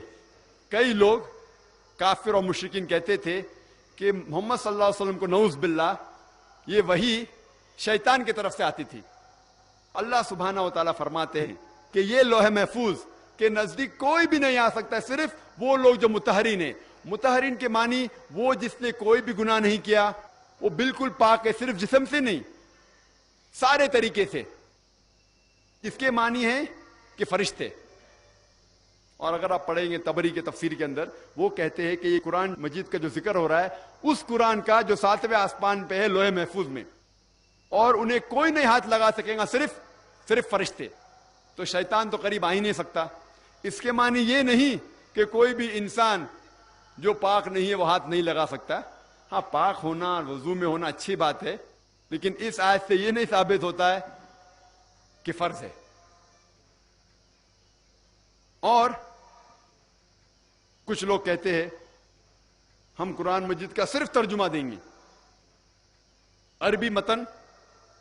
کئی لوگ کافر اور مشرکین کہتے تھے کہ محمد صلی اللہ علیہ وسلم کو نعوذ باللہ یہ وحی شیطان کی طرف سے آتی تھی اللہ سبحانہ و تعالیٰ فرماتے ہیں کہ یہ لوح محفوظ کے نزدیک کوئی بھی نہیں آ سکتا ہے، صرف وہ لوگ جو مطہرین ہیں. مطہرین کے معنی وہ جس نے کوئی بھی گناہ نہیں کیا، وہ بالکل پاک ہے، صرف جسم سے نہیں، سارے طریقے سے. اس کے معنی ہے کہ فرشتے. اور اگر آپ پڑھیں گے طبری کے تفسیر کے اندر، وہ کہتے ہیں کہ یہ قرآن مجید کا جو ذکر ہو رہا ہے اس قرآن کا جو 7ویں آسمان پہ ہے لوح محفوظ میں، اور انہیں کوئی نہیں ہاتھ لگا سکے گا، صرف فرشتے. تو شیطان تو قریب آ ہی نہیں سکتا. اس کے معنی یہ نہیں کہ کوئی بھی انسان جو پاک نہیں ہے وہ ہاتھ نہیں لگا سکتا. ہاں، پاک ہونا، وضو میں ہونا اچھی بات ہے، لیکن اس آیت سے یہ نہیں ثابت ہوتا ہے کہ فرض ہے. اور کچھ لوگ کہتے ہیں ہم قرآن مجید کا صرف ترجمہ دیں گے، عربی متن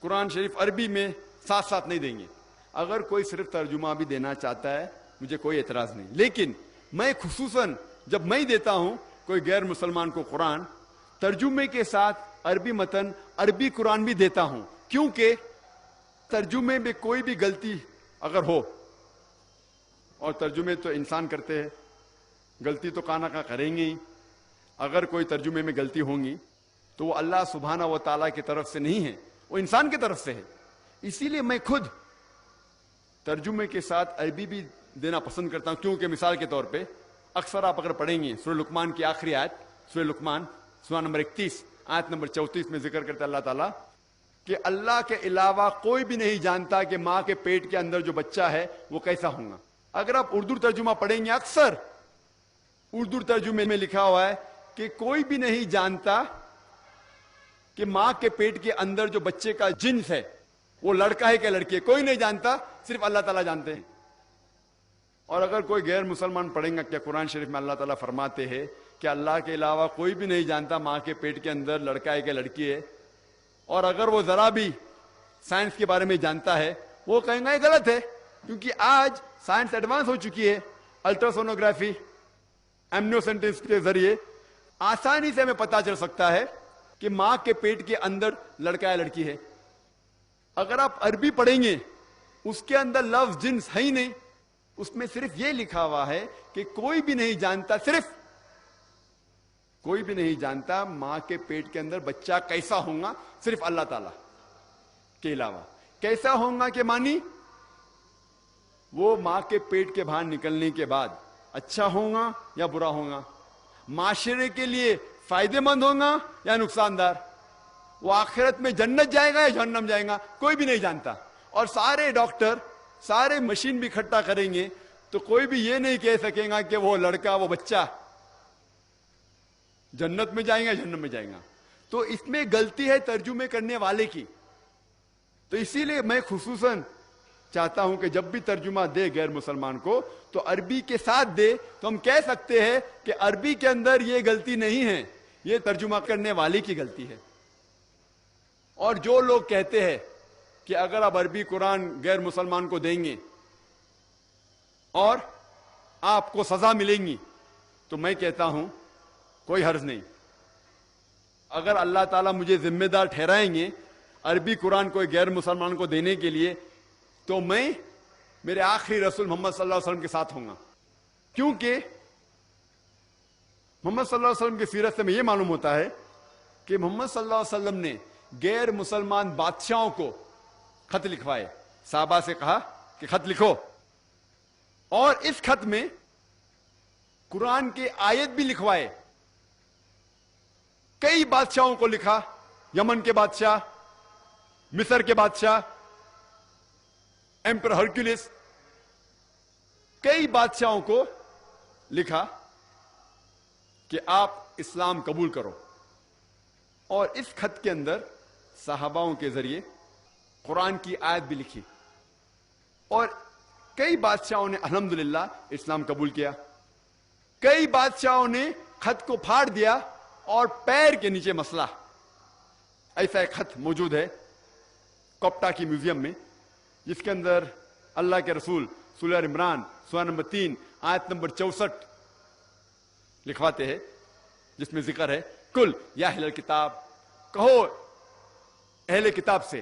قرآن شریف عربی میں ساتھ ساتھ نہیں دیں گے. اگر کوئی صرف ترجمہ بھی دینا چاہتا ہے مجھے کوئی اعتراض نہیں، لیکن میں خصوصاً جب میں دیتا ہوں کوئی غیر مسلمان کو قرآن، ترجمے کے ساتھ عربی متن عربی قرآن بھی دیتا ہوں، کیونکہ ترجمے میں کوئی بھی غلطی اگر ہو، اور ترجمے تو انسان کرتے ہیں، غلطی تو کانا کا کریں گے ہی. اگر کوئی ترجمے میں غلطی ہوں گی تو وہ اللہ سبحانہ و تعالیٰ کی طرف سے نہیں ہے، وہ انسان کی طرف سے ہے. اسی لیے میں خود ترجمے کے ساتھ عربی بھی دینا پسند کرتا ہوں، کیونکہ مثال کے طور پہ اکثر آپ اگر پڑھیں گے سورہ لقمان کی آخری آیت، سورہ لقمان سورہ نمبر 31 آیت نمبر 34 میں ذکر کرتا ہے اللہ تعالیٰ کہ اللہ کے علاوہ کوئی بھی نہیں جانتا کہ ماں کے پیٹ کے اندر جو بچہ ہے وہ کیسا ہوگا. اگر آپ اردو ترجمہ پڑھیں گے، اکثر اردو ترجمے میں لکھا ہوا ہے کہ کوئی بھی نہیں جانتا کہ ماں کے پیٹ کے اندر جو بچے کا جنس ہے وہ لڑکا ہے کہ لڑکی ہے، کوئی نہیں جانتا، صرف اللہ تعالیٰ جانتے ہیں. اور اگر کوئی غیر مسلمان پڑھیں گا، کیا قرآن شریف میں اللہ تعالیٰ فرماتے ہیں کہ اللہ کے علاوہ کوئی بھی نہیں جانتا ماں کے پیٹ کے اندر لڑکا ہے کہ لڑکی ہے. اور اگر وہ ذرا بھی سائنس کے بارے میں جانتا ہے وہ کہیں گا یہ غلط ہے، کیونکہ آج سائنس ایڈوانس ہو چکی ہے. الٹراسونوگرافی، ایمنیوسینٹس کے ذریعے آسانی سے ہمیں پتا چل سکتا ہے کہ ماں کے پیٹ کے اندر لڑکا ہے لڑکی ہے. اگر آپ عربی پڑھیں گے اس کے اندر لفظ جنس ہے ہی نہیں، اس میں صرف یہ لکھا ہوا ہے کہ کوئی بھی نہیں جانتا، صرف کوئی بھی نہیں جانتا ماں کے پیٹ کے اندر بچہ کیسا ہوگا، صرف اللہ تعالیٰ کے علاوہ. کیسا ہوگا کے معنی وہ ماں کے پیٹ کے باہر نکلنے کے بعد اچھا ہوگا یا برا ہوگا، معاشرے کے لیے فائدے مند ہوگا یا نقصان دار، وہ آخرت میں جنت جائے گا یا جہنم جائے گا، کوئی بھی نہیں جانتا. اور سارے ڈاکٹر سارے مشین بھی اکٹھا کریں گے تو کوئی بھی یہ نہیں کہہ سکے گا کہ وہ لڑکا وہ بچہ جنت میں جائیں گا جہنم میں جائیں گا. تو اس میں غلطی ہے ترجمے کرنے والے کی. تو اسی لیے میں خصوصاً چاہتا ہوں کہ جب بھی ترجمہ دے غیر مسلمان کو تو عربی کے ساتھ دے، تو ہم کہہ سکتے ہیں کہ عربی کے اندر یہ غلطی نہیں ہے، یہ ترجمہ کرنے والے کی غلطی ہے. اور جو لوگ کہتے ہیں کہ اگر آپ عربی قرآن غیر مسلمان کو دیں گے اور آپ کو سزا ملیں گی، تو میں کہتا ہوں کوئی حرج نہیں. اگر اللہ تعالیٰ مجھے ذمہ دار ٹھہرائیں گے عربی قرآن کوئی غیر مسلمان کو دینے کے لیے، تو میں میرے آخری رسول محمد صلی اللہ علیہ وسلم کے ساتھ ہوں گا. کیونکہ محمد صلی اللہ علیہ وسلم کی سیرت سے میں یہ معلوم ہوتا ہے کہ محمد صلی اللہ علیہ وسلم نے غیر مسلمان بادشاہوں کو خط لکھوائے. صحابہ سے کہا کہ خط لکھو، اور اس خط میں قرآن کے آیت بھی لکھوائے. کئی بادشاہوں کو لکھا، یمن کے بادشاہ، مصر کے بادشاہ، ایمپر ہرکولس، کئی بادشاہوں کو لکھا کہ آپ اسلام قبول کرو. اور اس خط کے اندر صحاباؤں کے ذریعے قرآن کی آیت بھی لکھی، اور کئی بادشاہوں نے الحمدللہ اسلام قبول کیا. کئی بادشاہوں نے خط کو پھاڑ دیا اور پیر کے نیچے مسئلہ. ایسا ایک خط موجود ہے کوپٹا کی میوزیم میں، جس کے اندر اللہ کے رسول سورہ عمران سورہ نمبر 3 آیت نمبر 64 لکھواتے ہیں، جس میں ذکر ہے کل یا اہل کتاب، کہو اہل کتاب سے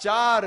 4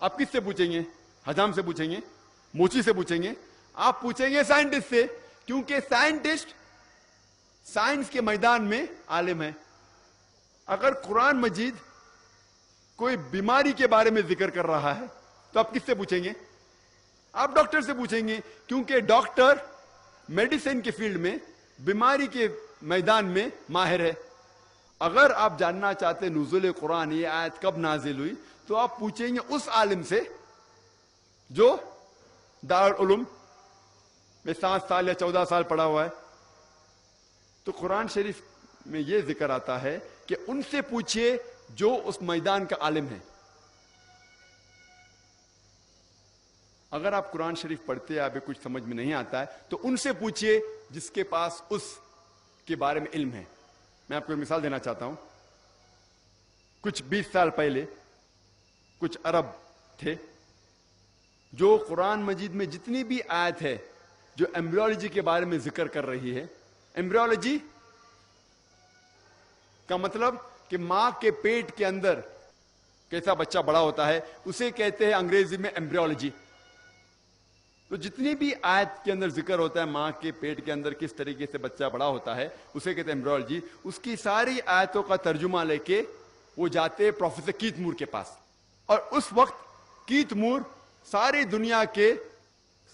آپ کس سے پوچھیں گے؟ حجام سے پوچھیں گے؟ موچی سے پوچھیں گے؟ آپ پوچھیں گے سائنٹسٹ سے، کیونکہ سائنٹسٹ سائنس کے میدان میں عالم ہے. اگر قرآن مجید کوئی بیماری کے بارے میں ذکر کر رہا ہے تو آپ کس سے پوچھیں گے؟ آپ ڈاکٹر سے پوچھیں گے، کیونکہ ڈاکٹر میڈیسن کے فیلڈ میں، بیماری کے میدان میں ماہر ہے. اگر آپ جاننا چاہتے نزول قرآن یہ آیت کب نازل ہوئی تو آپ پوچھیں گے اس عالم سے جو دارالعلوم میں 7 سال یا 14 سال پڑھا ہوا ہے. تو قرآن شریف میں یہ ذکر آتا ہے کہ ان سے پوچھئے جو اس میدان کا عالم ہے. اگر آپ قرآن شریف پڑھتے ہیں، آپ کچھ سمجھ میں نہیں آتا ہے تو ان سے پوچھئے جس کے پاس اس کے بارے میں علم ہے. میں آپ کو ایک مثال دینا چاہتا ہوں. کچھ 20 سال پہلے کچھ عرب تھے جو قرآن مجید میں جتنی بھی آیت ہے جو ایمبریولوجی کے بارے میں ذکر کر رہی ہے. ایمبریولوجی کا مطلب کہ ماں کے پیٹ کے اندر کیسا بچہ بڑا ہوتا ہے اسے کہتے ہیں انگریزی میں ایمبریولوجی. تو جتنی بھی آیت کے اندر ذکر ہوتا ہے ماں کے پیٹ کے اندر کس طریقے سے بچہ بڑا ہوتا ہے اسے کہتے ہیں ایمبریولوجی. اس کی ساری آیتوں کا ترجمہ لے کے وہ جاتے پروفیسر کیت مور کے پاس. اور اس وقت کیت مور ساری دنیا کے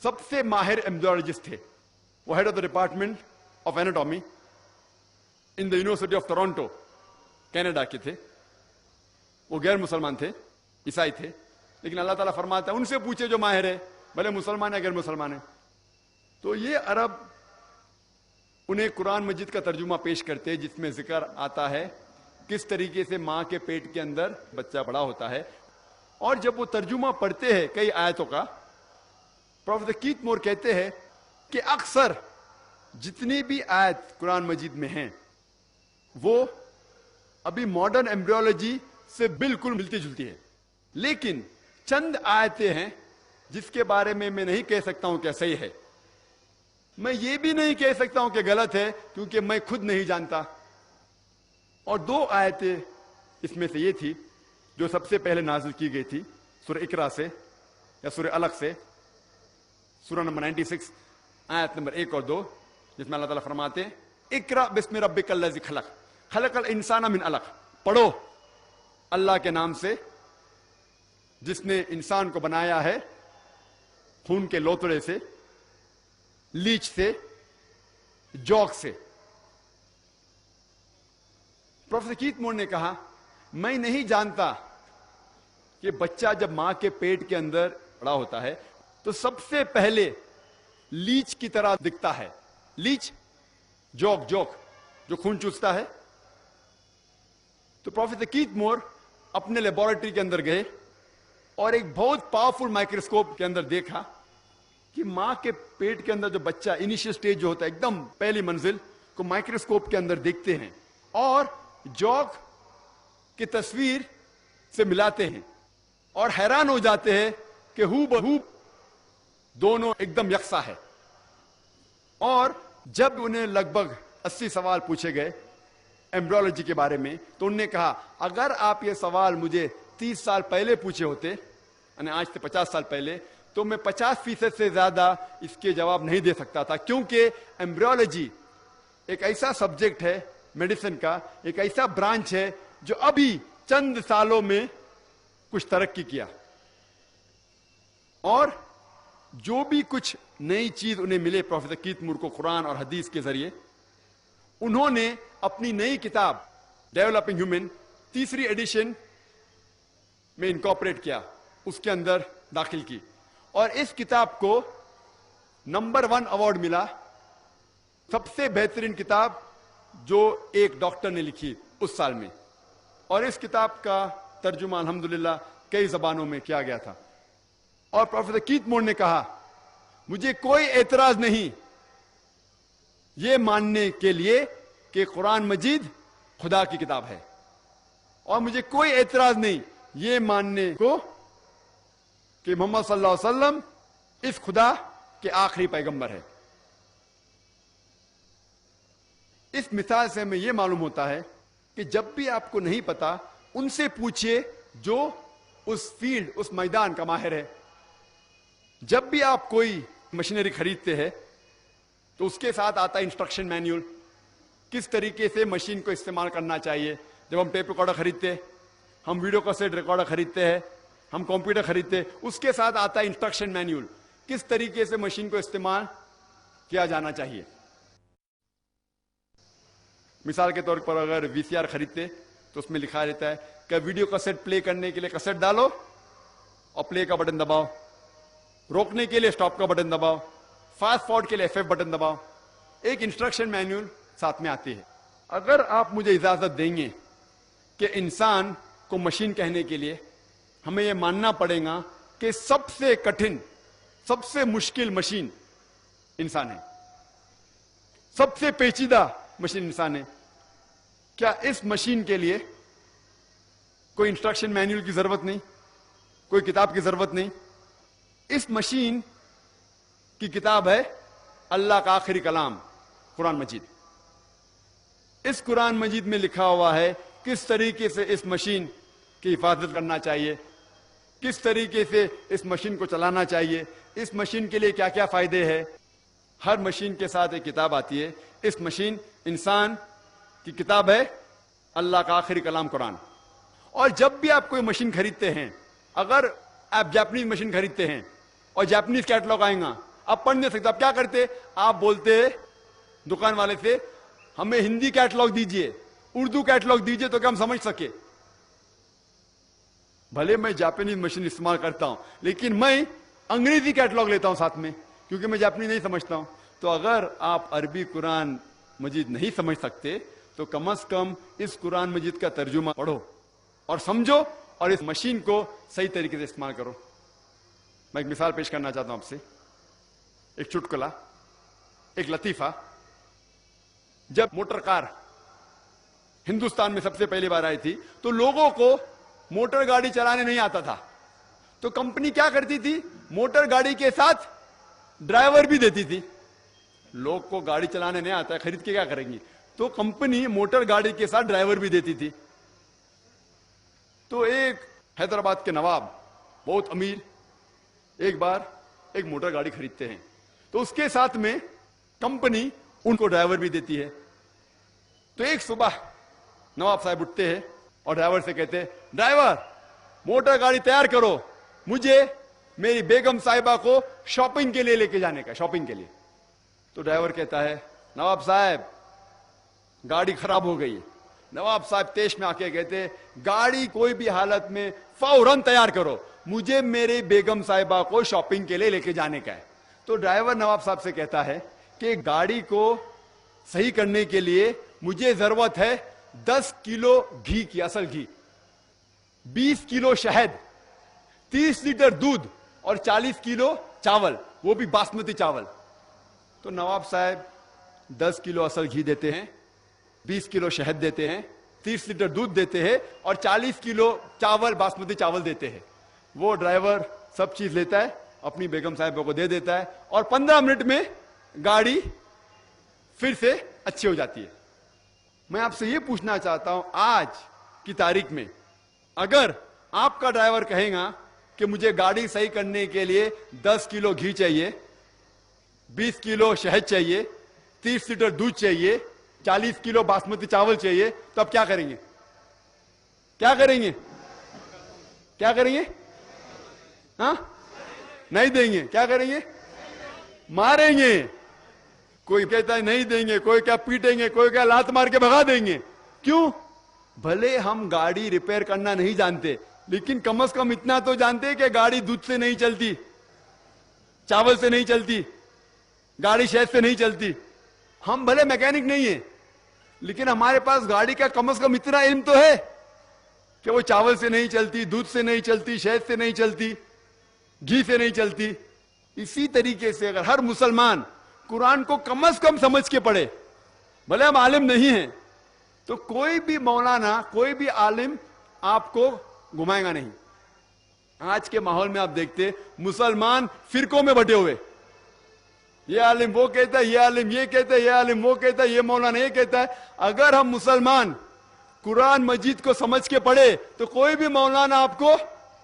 سب سے ماہر ایمبریولوجسٹ تھے. وہ head of the department of anatomy in the university of Toronto Canada کے تھے. وہ غیر مسلمان تھے، عیسائی تھے، لیکن اللہ تعالیٰ فرماتا ہے ان سے پوچھے جو ماہر ہے، بھلے مسلمان ہے غیر مسلمان ہے. تو یہ عرب انہیں قرآن مجید کا ترجمہ پیش کرتے جس میں ذکر آتا ہے کس طریقے سے ماں کے پیٹ کے اندر بچہ بڑا ہوتا ہے. اور جب وہ ترجمہ پڑھتے ہیں کئی آیتوں کا، پروفیسر کیت مور کہتے ہیں کہ اکثر جتنی بھی آیت قرآن مجید میں ہیں وہ ابھی ماڈرن ایمبریولوجی سے بالکل ملتی جلتی ہے، لیکن چند آیتیں ہیں جس کے بارے میں نہیں کہہ سکتا ہوں کہ صحیح ہے. میں یہ بھی نہیں کہہ سکتا ہوں کہ غلط ہے کیونکہ میں خود نہیں جانتا. اور 2 آیتیں اس میں سے یہ تھی جو سب سے پہلے نازل کی گئی تھی سورہ اقرا سے یا سورہ الق سے، سورہ نمبر 96 آیت نمبر 1 اور 2، جس میں اللہ تعالیٰ فرماتے ہیں اقرا بسم ربک الذی خلق خلق الانسان من علق. پڑھو اللہ کے نام سے جس نے انسان کو بنایا ہے خون کے لوتڑے سے، لیچ سے، جوک سے. پروفیسر کیت مور نے کہا میں نہیں جانتا کہ بچہ جب ماں کے پیٹ کے اندر بڑا ہوتا ہے تو سب سے پہلے لیچ کی طرح دکھتا ہے. لیچ جوک جو خون چوستا ہے. تو پروفیسر کیت مور اپنے لیبورٹری کے اندر گئے اور ایک بہت پاورفل مائکروسکوپ کے اندر دیکھا کہ ماں کے پیٹ کے اندر جو بچہ انیشیل سٹیج جو ہوتا ہے ایک دم پہلی منزل کو مائکروسکوپ کے اندر دیکھتے ہیں اور جوک کی تصویر سے ملاتے ہیں اور حیران ہو جاتے ہیں کہ ہو بہو دونوں ایک دم یکساں ہے. اور جب انہیں لگ بھگ 80 سوال پوچھے گئے ایمبریولوجی کے بارے میں تو انہوں نے کہا اگر آپ یہ سوال مجھے 30 سال پہلے پوچھے ہوتے، یعنی آج سے 50 سال پہلے، تو میں 50% سے زیادہ اس کے جواب نہیں دے سکتا تھا، کیونکہ ایمبریولوجی ایک ایسا سبجیکٹ ہے میڈیسن کا، ایک ایسا برانچ ہے جو ابھی چند سالوں میں کچھ ترقی کیا. اور جو بھی کچھ نئی چیز انہیں ملے پروفیسر کیت مور کو قرآن اور حدیث کے ذریعے، انہوں نے اپنی نئی کتاب ڈیولپنگ ہیومن 3 ایڈیشن میں انکارپوریٹ کیا، اس کے اندر داخل کی. اور اس کتاب کو نمبر 1 ایوارڈ ملا سب سے بہترین کتاب جو ایک ڈاکٹر نے لکھی اس سال میں. اور اس کتاب کا ترجمہ الحمدللہ کئی زبانوں میں کیا گیا تھا. اور پروفیسر کیت مور نے کہا مجھے کوئی اعتراض نہیں یہ ماننے کے لیے کہ قرآن مجید خدا کی کتاب ہے، اور مجھے کوئی اعتراض نہیں یہ ماننے کو کہ محمد صلی اللہ علیہ وسلم اس خدا کے آخری پیغمبر ہے. اس مثال سے ہمیں یہ معلوم ہوتا ہے کہ جب بھی آپ کو نہیں پتا ان سے پوچھئے جو اس فیلڈ, اس میدان کا ماہر ہے. جب بھی آپ کوئی مشینری خریدتے ہیں تو اس کے ساتھ آتا ہے انسٹرکشن مینیول, کس طریقے سے مشین کو استعمال کرنا چاہیے. جب ہم ٹیپ ریکارڈر خریدتے ہیں, ہم ویڈیو کیسٹ ریکارڈر خریدتے ہیں, ہم کمپیوٹر خریدتے ہیں, اس کے ساتھ آتا ہے انسٹرکشن مینیول, کس طریقے سے مشین کو استعمال کیا جانا چاہیے. مثال کے طور پر اگر وی سی آر خریدتے تو اس میں لکھا رہتا ہے کہ ویڈیو کیسٹ پلے کرنے کے لیے کیسٹ ڈالو اور پلے کا بٹن دباؤ, روکنے کے لیے اسٹاپ کا بٹن دباؤ, فاسٹ فارورڈ کے لیے F5 بٹن دباؤ. ایک انسٹرکشن مینیول ساتھ میں آتی ہے. اگر آپ مجھے اجازت دیں گے کہ انسان کو مشین کہنے کے لیے ہمیں یہ ماننا پڑے گا کہ سب سے کٹھن, سب سے مشکل مشین انسان ہے, سب سے پیچیدہ مشین انسان ہے. کیا اس مشین کے لیے کوئی انسٹرکشن مینیول کی ضرورت نہیں, کوئی کتاب کی ضرورت نہیں؟ اس مشین کی کتاب ہے اللہ کا آخری کلام قرآن مجید. اس قرآن مجید میں لکھا ہوا ہے کس طریقے سے اس مشین کی حفاظت کرنا چاہیے, کس طریقے سے اس مشین کو چلانا چاہیے, اس مشین کے لیے کیا کیا فائدے ہیں. ہر مشین کے ساتھ ایک کتاب آتی ہے. اس مشین انسان کی کتاب ہے اللہ کا آخری کلام قرآن. اور جب بھی آپ کوئی مشین خریدتے ہیں, اگر آپ جاپنیز مشین خریدتے ہیں اور جاپنیز کیٹلاگ آئیں گا, آپ پڑھ نہیں سکتے, آپ کیا کرتے, آپ بولتے دکان والے سے ہمیں ہندی کیٹلاگ دیجئے, اردو کیٹلاگ دیجئے تو کہ ہم سمجھ سکے. بھلے میں جاپنیز مشین استعمال کرتا ہوں لیکن میں انگریزی کیٹلاگ لیتا ہوں ساتھ میں, کیونکہ میں جاپنیز نہیں سمجھتا ہوں. تو اگر آپ عربی قرآن مجید نہیں سمجھ سکتے تو کم از کم اس قرآن مجید کا ترجمہ پڑھو اور سمجھو اور اس مشین کو صحیح طریقے سے استعمال کرو. میں ایک مثال پیش کرنا چاہتا ہوں آپ سے, ایک چٹکلا, ایک لطیفہ. جب موٹر کار ہندوستان میں سب سے پہلی بار آئی تھی تو لوگوں کو موٹر گاڑی چلانے نہیں آتا تھا, تو کمپنی کیا کرتی تھی, موٹر گاڑی کے ساتھ ڈرائیور بھی دیتی تھی. لوگ کو گاڑی چلانے نہیں آتا ہے, خرید کے کیا کریں گی, تو کمپنی موٹر گاڑی کے ساتھ ڈرائیور بھی دیتی تھی. تو ایک حیدرآباد کے نواب بہت امیر ایک بار ایک موٹر گاڑی خریدتے ہیں, تو اس کے ساتھ میں کمپنی ان کو ڈرائیور بھی دیتی ہے. تو ایک صبح نواب صاحب اٹھتے ہیں اور ڈرائیور سے کہتے ہیں, ڈرائیور موٹر گاڑی تیار کرو, مجھے میری بیگم صاحبہ کو شاپنگ کے لیے لے کے جانے کا, شاپنگ کے لیے. تو ڈرائیور کہتا ہے, نواب صاحب گاڑی خراب ہو گئی. نواب صاحب تیش میں آ کے کہتے, گاڑی کوئی بھی حالت میں فوراً تیار کرو, مجھے میری بیگم صاحبہ کو شاپنگ کے لیے لے کے جانے کا ہے. تو ڈرائیور نواب صاحب سے کہتا ہے کہ گاڑی کو صحیح کرنے کے لیے مجھے ضرورت ہے 10 کلو گھی کی, اصل گھی, 20 کلو شہد, 30 لیٹر دودھ اور 40 کلو چاول, وہ بھی باسمتی چاول. تو نواب صاحب 10 کلو اصل گھی دیتے ہیں, 20 کلو شہد دیتے ہیں, 30 لیٹر دودھ دیتے ہیں اور 40 کلو چاول باسمتی چاول دیتے ہیں. وہ ڈرائیور سب چیز لیتا ہے, اپنی بیگم صاحبہ کو دے دیتا ہے اور 15 منٹ میں گاڑی پھر سے اچھی ہو جاتی ہے. میں آپ سے یہ پوچھنا چاہتا ہوں, آج کی تاریخ میں اگر آپ کا ڈرائیور کہے گا کہ مجھے گاڑی صحیح کرنے کے لیے 10 کلو گھی چاہیے, 20 کلو شہد چاہیے, 30 لیٹر دودھ چاہیے, 40 کلو باسمتی چاول چاہیے, تو اب کیا کریں گے, کیا کریں گے, کیا کریں گے؟ ہاں, نہیں دیں گے. کیا کریں گے؟ ماریں گے. کوئی کہتا ہے نہیں دیں گے, کوئی کیا پیٹیں گے, کوئی کیا لات مار کے بھگا دیں گے. کیوں؟ بھلے ہم گاڑی ریپیئر کرنا نہیں جانتے لیکن کم از کم اتنا تو جانتے کہ گاڑی دودھ سے نہیں چلتی, چاول سے نہیں چلتی, گاڑی شہد سے نہیں چلتی. ہم بھلے میکینک نہیں ہیں لیکن ہمارے پاس گاڑی کا کم از کم اتنا علم تو ہے کہ وہ چاول سے نہیں چلتی, دودھ سے نہیں چلتی, شہد سے نہیں چلتی, گھی سے نہیں چلتی. اسی طریقے سے اگر ہر مسلمان قرآن کو کم از کم سمجھ کے پڑھے, بھلے ہم عالم نہیں ہیں, تو کوئی بھی مولانا, کوئی بھی عالم آپ کو گھمائے گا نہیں. آج کے ماحول میں آپ دیکھتے مسلمان فرقوں میں بٹے ہوئے, یہ عالم وہ کہتا ہے, یہ عالم یہ کہتا ہے, یہ عالم وہ کہتا ہے, یہ مولانا یہ کہتا ہے. اگر ہم مسلمان قرآن مجید کو سمجھ کے پڑھے تو کوئی بھی مولانا آپ کو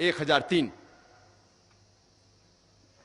1003,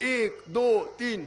1 2 3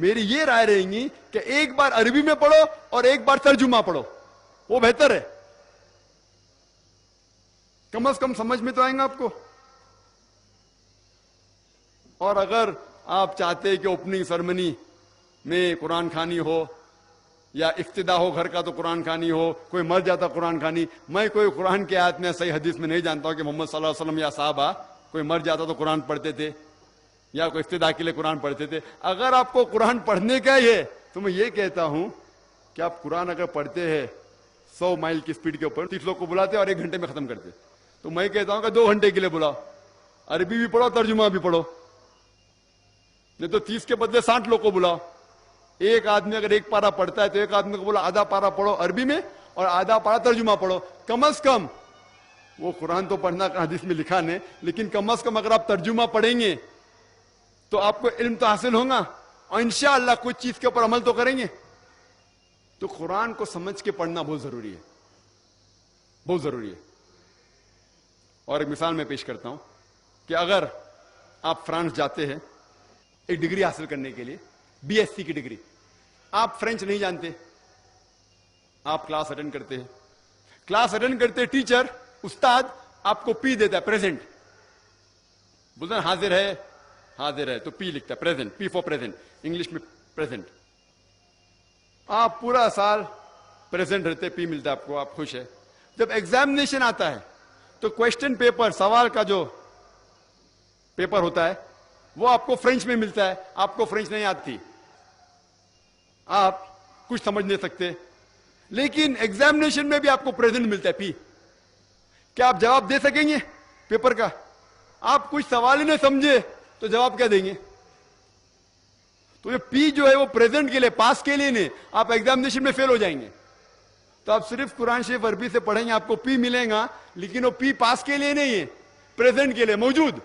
میری یہ رائے رہے گی کہ ایک بار عربی میں پڑھو اور ایک بار ترجمہ پڑھو, وہ بہتر ہے. کم از کم سمجھ میں تو آئیں گا آپ کو. اور اگر آپ چاہتے کہ اوپننگ سرمنی میں قرآن خوانی ہو یا افتتاح ہو گھر کا تو قرآن خوانی ہو, کوئی مر جاتا قرآن خوانی, میں کوئی قرآن کے آیت میں صحیح حدیث میں نہیں جانتا ہوں کہ محمد صلی اللہ علیہ وسلم یا صحابہ کوئی مر جاتا تو قرآن پڑھتے تھے یا کوئی افتتاح کے لیے قرآن پڑھتے تھے. اگر آپ کو قرآن پڑھنے کا ہی ہے تو میں یہ کہتا ہوں کہ آپ قرآن اگر پڑھتے ہیں 100 مائل کی سپیڈ کے اوپر, 30 لوگ کو بلاتے اور 1 گھنٹے میں ختم کرتے, تو میں کہتا ہوں کہ 2 گھنٹے کے لیے بلاؤ, عربی بھی پڑھو ترجمہ بھی پڑھو. نہیں تو 30 کے بدلے 60 لوگ کو بلاؤ. ایک آدمی اگر ایک پارا پڑھتا ہے تو ایک آدمی کو بولا آدھا پارا پڑھو عربی میں اور آدھا پارا ترجمہ پڑھو. کم از کم وہ قرآن تو پڑھنا حدیث میں لکھا نہیں, لیکن کم از کم اگر آپ ترجمہ پڑھیں گے تو آپ کو علم تو حاصل ہوگا اور انشاءاللہ کچھ چیز کے اوپر عمل تو کریں گے. تو قرآن کو سمجھ کے پڑھنا بہت ضروری ہے, بہت ضروری ہے. اور ایک مثال میں پیش کرتا ہوں کہ اگر آپ فرانس جاتے ہیں ایک ڈگری حاصل کرنے کے لیے, BSc کی ڈگری, آپ فرینچ نہیں جانتے, آپ کلاس اٹینڈ کرتے ہیں, کلاس اٹینڈ کرتے ٹیچر استاد آپ کو پی دیتا ہے, پریزنٹ بولتے ہیں حاضر ہے, حاضر ہے تو پی لکھتا ہے, present, P four present, English میں پریزنٹ. آپ پورا سال پریزنٹ رہتے, پی ملتا ہے آپ کو, آپ خوش ہے. جب ایگزامینیشن آتا ہے تو کوشچن پیپر, سوال کا جو پیپر ہوتا ہے وہ آپ کو فرینچ میں ملتا ہے, آپ کو فرینچ نہیں آتی, آپ کچھ سمجھ نہیں سکتے, لیکن ایگزامینیشن میں بھی آپ کو پریزنٹ ملتا ہے, پی. کیا آپ جواب دے سکیں گے پیپر کا؟ آپ کچھ سوال ہی نہیں سمجھے تو جواب کیا دیں گے؟ تو یہ پی جو ہے وہ پریزنٹ کے لیے, پاس کے لیے نہیں, آپ ایگزامینیشن میں فیل ہو جائیں گے. تو آپ صرف قرآن شریف عربی سے پڑھیں گے, آپ کو پی ملے گا, لیکن وہ پی پاس کے لیے نہیں ہے, پریزنٹ کے لیے, موجود,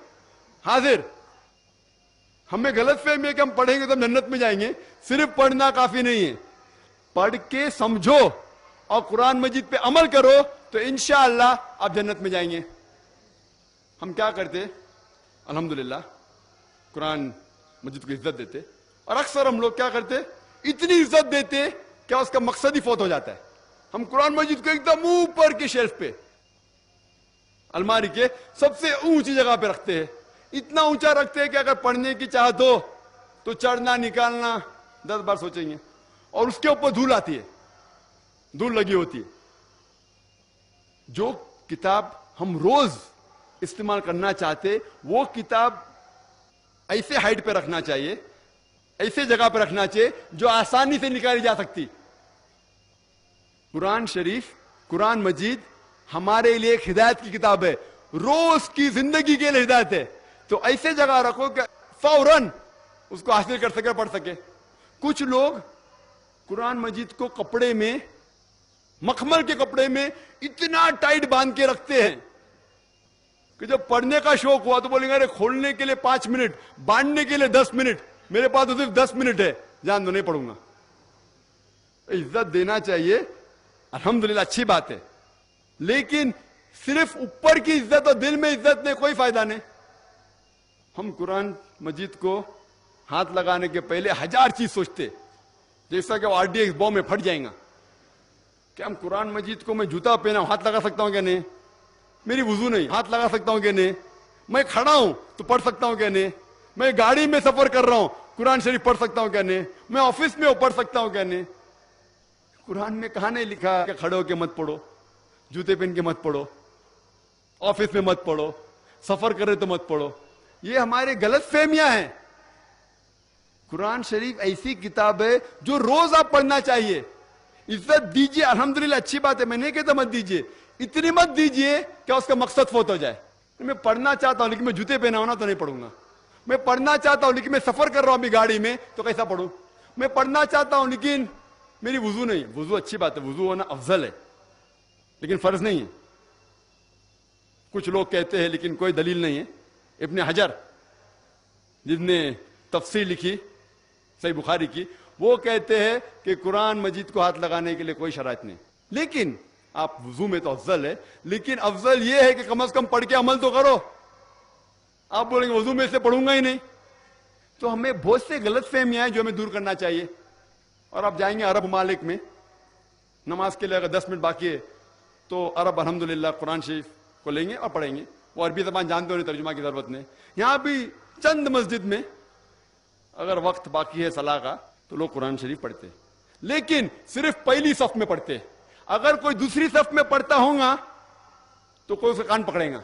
حاضر. ہمیں غلط فہمی ہے کہ ہم پڑھیں گے تو ہم جنت میں جائیں گے. صرف پڑھنا کافی نہیں ہے, پڑھ کے سمجھو اور قرآن مجید پہ عمل کرو تو انشاءاللہ آپ جنت میں جائیں گے. ہم کیا کرتے, الحمدللہ قرآن مجید کو عزت دیتے, اور اکثر ہم لوگ کیا کرتے, اتنی عزت دیتے کہ اس کا مقصد ہی فوت ہو جاتا ہے. ہم قرآن مجید کو ایک دم اوپر کے شیلف پہ, الماری کے سب سے اونچی جگہ پہ رکھتے ہیں, اتنا اونچا رکھتے ہیں کہ اگر پڑھنے کی چاہت ہو تو چڑھنا نکالنا 10 بار سوچیں گے, اور اس کے اوپر دھول آتی ہے, دھول لگی ہوتی ہے. جو کتاب ہم روز استعمال کرنا چاہتے وہ کتاب ایسے ہائٹ پہ رکھنا چاہیے, ایسے جگہ پہ رکھنا چاہیے جو آسانی سے نکالی جا سکتی. قرآن شریف, قرآن مجید ہمارے لیے ایک ہدایت کی کتاب ہے, روز کی زندگی کے لیے ہدایت ہے. تو ایسے جگہ رکھو کہ فوراً اس کو حاصل کر سکے, پڑھ سکے. کچھ لوگ قرآن مجید کو کپڑے میں, مخمل کے کپڑے میں اتنا ٹائٹ باندھ کے رکھتے ہیں کہ جب پڑھنے کا شوق ہوا تو بولیں گے ارے کھولنے کے لیے 5 منٹ, باندھنے کے لیے 10 منٹ, میرے پاس تو صرف 10 منٹ ہے, جان دو نہیں پڑھوں گا. عزت دینا چاہیے, الحمدللہ اچھی بات ہے, لیکن صرف اوپر کی عزت اور دل میں عزت نہیں, کوئی فائدہ نہیں. ہم قرآن مجید کو ہاتھ لگانے کے پہلے 1000 چیز سوچتے, جیسا کہ وہ RDX بم میں پھٹ جائیں گا. کہ ہم قرآن مجید کو, میں جوتا پہنا ہوں ہاتھ لگا سکتا ہوں کہ نہیں, میری وضو نہیں, ہاتھ لگا سکتا ہوں کہ نہیں, میں کھڑا ہوں تو پڑھ سکتا ہوں کہ نہیں, میں گاڑی میں سفر کر رہا ہوں قرآن شریف پڑھ سکتا ہوں کہ نہیں, میں آفس میں پڑھ سکتا ہوں کہ نہیں. قرآن میں کہاں نہیں لکھا کہ کھڑے ہو کے مت پڑھو, جوتے پہن کے مت پڑھو, آفس میں مت پڑھو, سفر کرے تو مت پڑھو. یہ ہمارے غلط فہمیاں ہیں. قرآن شریف ایسی کتاب ہے جو روز آپ پڑھنا چاہیے. عزت دیجیے, الحمدللہ اچھی بات ہے, میں نہیں کہتا مت دیجیے, اتنی مت دیجیے کہ اس کا مقصد فوت ہو جائے. میں پڑھنا چاہتا ہوں لیکن میں جوتے پہنا ہونا تو نہیں پڑھوں گا. میں پڑھنا چاہتا ہوں لیکن میں سفر کر رہا ہوں ابھی گاڑی میں تو کیسا پڑھوں. میں پڑھنا چاہتا ہوں لیکن میری وضو نہیں. وضو اچھی بات ہے, وضو ہونا افضل ہے, لیکن فرض نہیں ہے. کچھ لوگ کہتے ہیں لیکن کوئی دلیل نہیں ہے. ابن حجر جس نے تفسیر لکھی صحیح بخاری کی, وہ کہتے ہیں کہ قرآن مجید کو ہاتھ لگانے کے لیے کوئی شرائط نہیں, لیکن آپ وضو میں تو افضل ہے, لیکن افضل یہ ہے کہ کم از کم پڑھ کے عمل تو کرو. آپ بولیں گے وضو میں سے پڑھوں گا ہی نہیں, تو ہمیں بہت سے غلط فہمیاں ہیں جو ہمیں دور کرنا چاہیے. اور آپ جائیں گے عرب ممالک میں, نماز کے لیے اگر 10 منٹ باقی ہے تو عرب الحمدللہ قرآن شریف کو لیں گے اور پڑھیں گے. وہ عربی زبان جانتے ہونے ترجمہ کی ضرورت نہیں. یہاں بھی چند مسجد میں اگر وقت باقی ہے صلاح کا تو لوگ قرآن شریف پڑھتے, لیکن صرف پہلی صف میں پڑھتے. اگر کوئی دوسری صف میں پڑھتا ہوگا تو کوئی اس کا کان پکڑے گا.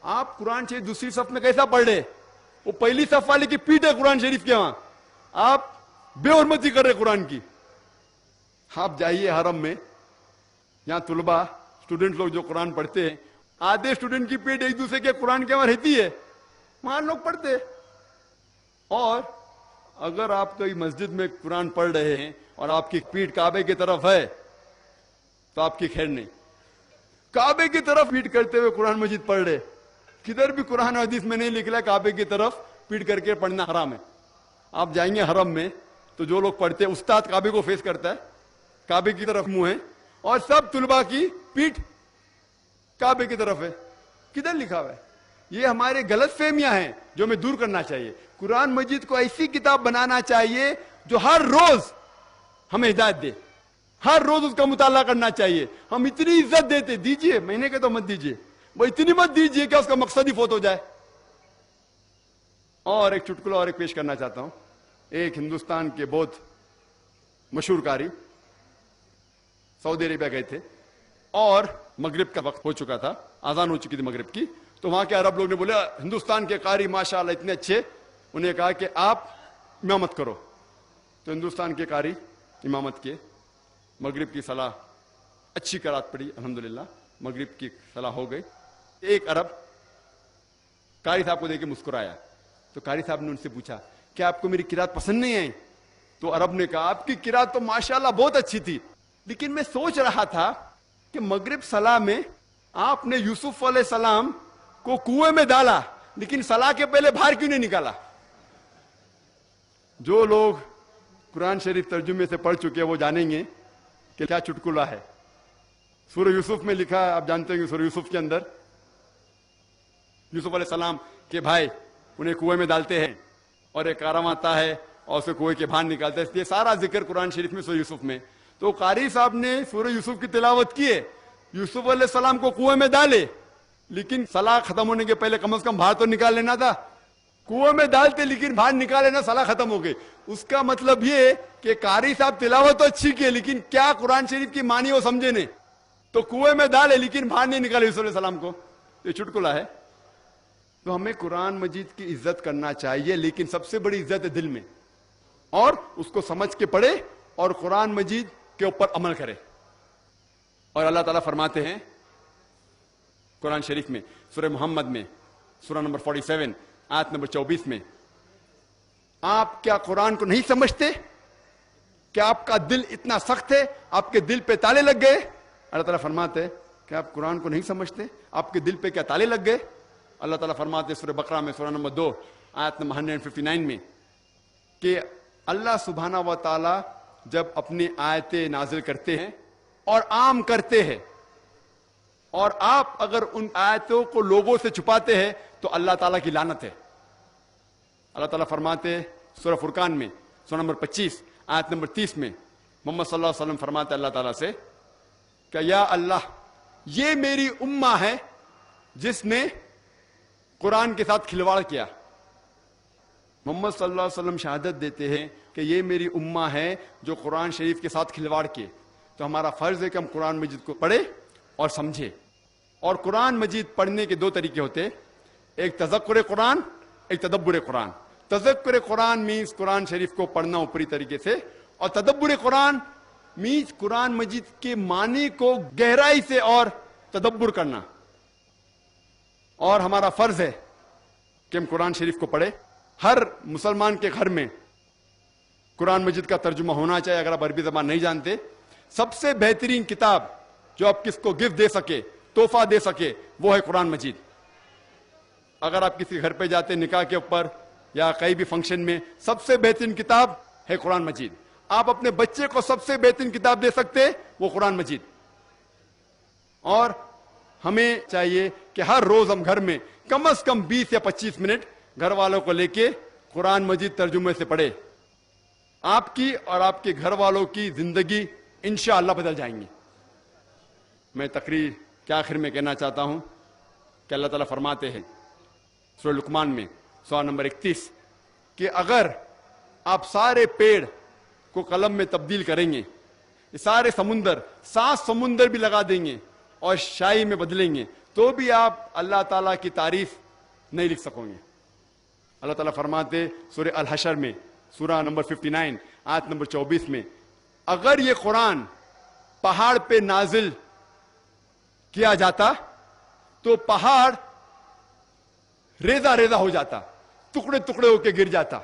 آپ قرآن شریف دوسری صف میں کیسا پڑھ رہے؟ وہ پہلی صف والے کی پیٹ ہے قرآن شریف کے وہاں, آپ بے حرمتی کر رہے قرآن کی. آپ جائیے حرم میں, یہاں طلبہ اسٹوڈنٹ لوگ جو قرآن پڑھتے ہیں, آدھے اسٹوڈنٹ کی پیٹ ایک دوسرے کے قرآن کے وہاں رہتی ہے, وہاں لوگ پڑھتے. اور اگر آپ کوئی مسجد میں قرآن پڑھ رہے ہیں اور آپ کی پیٹ کعبے کی طرف ہے تو آپ کی خیر نہیں. کعبے کی طرف پیٹ کرتے ہوئے قرآن مجید پڑھ رہے, کدھر بھی قرآن حدیث میں نہیں لکھا کعبے کی طرف پیٹ کر کے پڑھنا حرام ہے. آپ جائیں گے حرم میں تو جو لوگ پڑھتے ہیں, استاد کعبے کو فیس کرتا ہے, کعبے کی طرف منہ ہے, اور سب طلباء کی پیٹ کعبے کی طرف ہے. کدھر لکھا ہوا ہے؟ یہ ہمارے غلط فہمیاں ہیں جو ہمیں دور کرنا چاہیے. قرآن مجید کو ایسی کتاب بنانا چاہیے جو ہر روز ہمیں ہدایت دے, ہر روز اس کا مطالعہ کرنا چاہیے. ہم اتنی عزت دیتے, دیجئے, مہینے کے تو مت دیجئے, وہ اتنی مت دیجئے کہ اس کا مقصد ہی فوت ہو جائے. اور ایک چٹکلا اور ایک پیش کرنا چاہتا ہوں. ایک ہندوستان کے بہت مشہور قاری سعودی عربیہ گئے تھے اور مغرب کا وقت ہو چکا تھا, اذان ہو چکی تھی مغرب کی. تو وہاں کے عرب لوگ نے بولا ہندوستان کے قاری ماشاءاللہ اتنے اچھے, انہیں کہا کہ آپ امامت کرو. تو ہندوستان کے قاری امامت کے, مغرب کی صلاح اچھی قرات پڑی, الحمدللہ مغرب کی صلاح ہو گئی. ایک عرب قاری صاحب کو دیکھ کے مسکرایا. تو قاری صاحب نے ان سے پوچھا کیا آپ کو میری قرات پسند نہیں آئی؟ تو عرب نے کہا آپ کی قرات تو ماشاءاللہ بہت اچھی تھی, لیکن میں سوچ رہا تھا کہ مغرب صلاح میں آپ نے یوسف علیہ السلام کو کنویں میں ڈالا, لیکن صلاح کے پہلے باہر کیوں نہیں نکالا؟ جو لوگ قرآن شریف ترجمے سے پڑھ چکے وہ جانیں گے کہ کیا چٹکلا ہے. سورہ یوسف میں لکھا ہے, آپ جانتے ہیں کہ سورہ یوسف کے اندر یوسف علیہ السلام کے بھائی انہیں کنویں میں ڈالتے ہیں اور ایک کارواں آتا ہے اور اسے کنویں کے باہر نکالتا ہے. یہ سارا ذکر قرآن شریف میں سورہ یوسف میں. تو قاری صاحب نے سورہ یوسف کی تلاوت کی ہے, یوسف علیہ السلام کو کنویں میں ڈالے, لیکن صلاح ختم ہونے کے پہلے کم از کم باہر تو نکال لینا تھا. کنویں میں ڈالتے لیکن باہر نکال لینا, صلاح ختم ہو گئی. اس کا مطلب یہ کہ قاری صاحب تلاوت تو اچھی کی, لیکن کیا قرآن شریف کی معنی وہ سمجھے نہیں, تو کنویں میں ڈالے لیکن باہر نہیں نکالے یوسف علیہ السلام کو. یہ چٹکلا ہے. تو ہمیں قرآن مجید کی عزت کرنا چاہیے, لیکن سب سے بڑی عزت ہے دل میں, اور اس کو سمجھ کے پڑھے اور قرآن مجید کے اوپر عمل کرے. اور اللہ تعالیٰ فرماتے ہیں قرآن شریف میں سورہ محمد میں سورہ نمبر 47 آیت نمبر 24 میں, آپ کیا قرآن کو نہیں سمجھتے؟ کیا آپ کا دل اتنا سخت ہے, آپ کے دل پہ تالے لگ گئے؟ اللہ تعالیٰ فرماتے ہیں کہ آپ قرآن کو نہیں سمجھتے, آپ کے دل پہ کیا تالے لگ گئے؟ اللہ تعالیٰ فرماتے ہیں سورہ بقرہ میں سورہ نمبر 2 آیت نمبر 159 میں کہ اللہ سبحانہ و تعالیٰ جب اپنی آیتیں نازل کرتے ہیں اور عام کرتے ہیں, اور آپ اگر ان آیتوں کو لوگوں سے چھپاتے ہیں تو اللہ تعالیٰ کی لعنت ہے. اللہ تعالیٰ فرماتے ہیں سورہ فرقان میں سورہ نمبر 25 آیت نمبر 30 میں محمد صلی اللہ علیہ وسلم فرماتے ہیں اللہ تعالیٰ سے کہ یا اللہ یہ میری امہ ہے جس نے قرآن کے ساتھ کھلواڑ کیا. محمد صلی اللہ علیہ وسلم شہادت دیتے ہیں کہ یہ میری امہ ہے جو قرآن شریف کے ساتھ کھلواڑ کیے. تو ہمارا فرض ہے کہ ہم قرآن مجید کو پڑھیں اور سمجھیں. اور قرآن مجید پڑھنے کے 2 طریقے ہوتے ہیں, ایک تذکر قرآن, ایک تدبر قرآن. تذکر قرآن مینس قرآن شریف کو پڑھنا اوپری طریقے سے, اور تدبر قرآن مینس قرآن مجید کے معنی کو گہرائی سے اور تدبر کرنا. اور ہمارا فرض ہے کہ ہم قرآن شریف کو پڑھیں. ہر مسلمان کے گھر میں قرآن مجید کا ترجمہ ہونا چاہیے. اگر آپ عربی زبان نہیں جانتے, سب سے بہترین کتاب جو آپ کس کو گفٹ دے سکے, تحفہ دے سکے, وہ ہے قرآن مجید. اگر آپ کسی گھر پہ جاتے نکاح کے اوپر یا کہیں بھی فنکشن میں, سب سے بہترین کتاب ہے قرآن مجید. آپ اپنے بچے کو سب سے بہترین کتاب دے سکتے, وہ قرآن مجید. اور ہمیں چاہیے کہ ہر روز ہم گھر میں کم از کم 20 یا 25 منٹ گھر والوں کو لے کے قرآن مجید ترجمے سے پڑھے، آپ کی اور آپ کے گھر والوں کی زندگی انشاءاللہ بدل جائیں گی۔ میں تقریر کے آخر میں کہنا چاہتا ہوں کہ اللہ تعالیٰ فرماتے ہیں سورہ لقمان میں سورہ نمبر 31 کہ اگر آپ سارے پیڑ کو قلم میں تبدیل کریں گے، یہ سارے سمندر 7 سمندر بھی لگا دیں گے اور شاہی میں بدلیں گے، تو بھی آپ اللہ تعالیٰ کی تعریف نہیں لکھ سکو گے۔ اللہ تعالیٰ فرماتے سورہ الحشر میں سورہ نمبر 59 آیت نمبر 24 میں، اگر یہ قرآن پہاڑ پہ نازل کیا جاتا تو پہاڑ ریزہ ریزہ ہو جاتا، ٹکڑے ٹکڑے ہو کے گر جاتا۔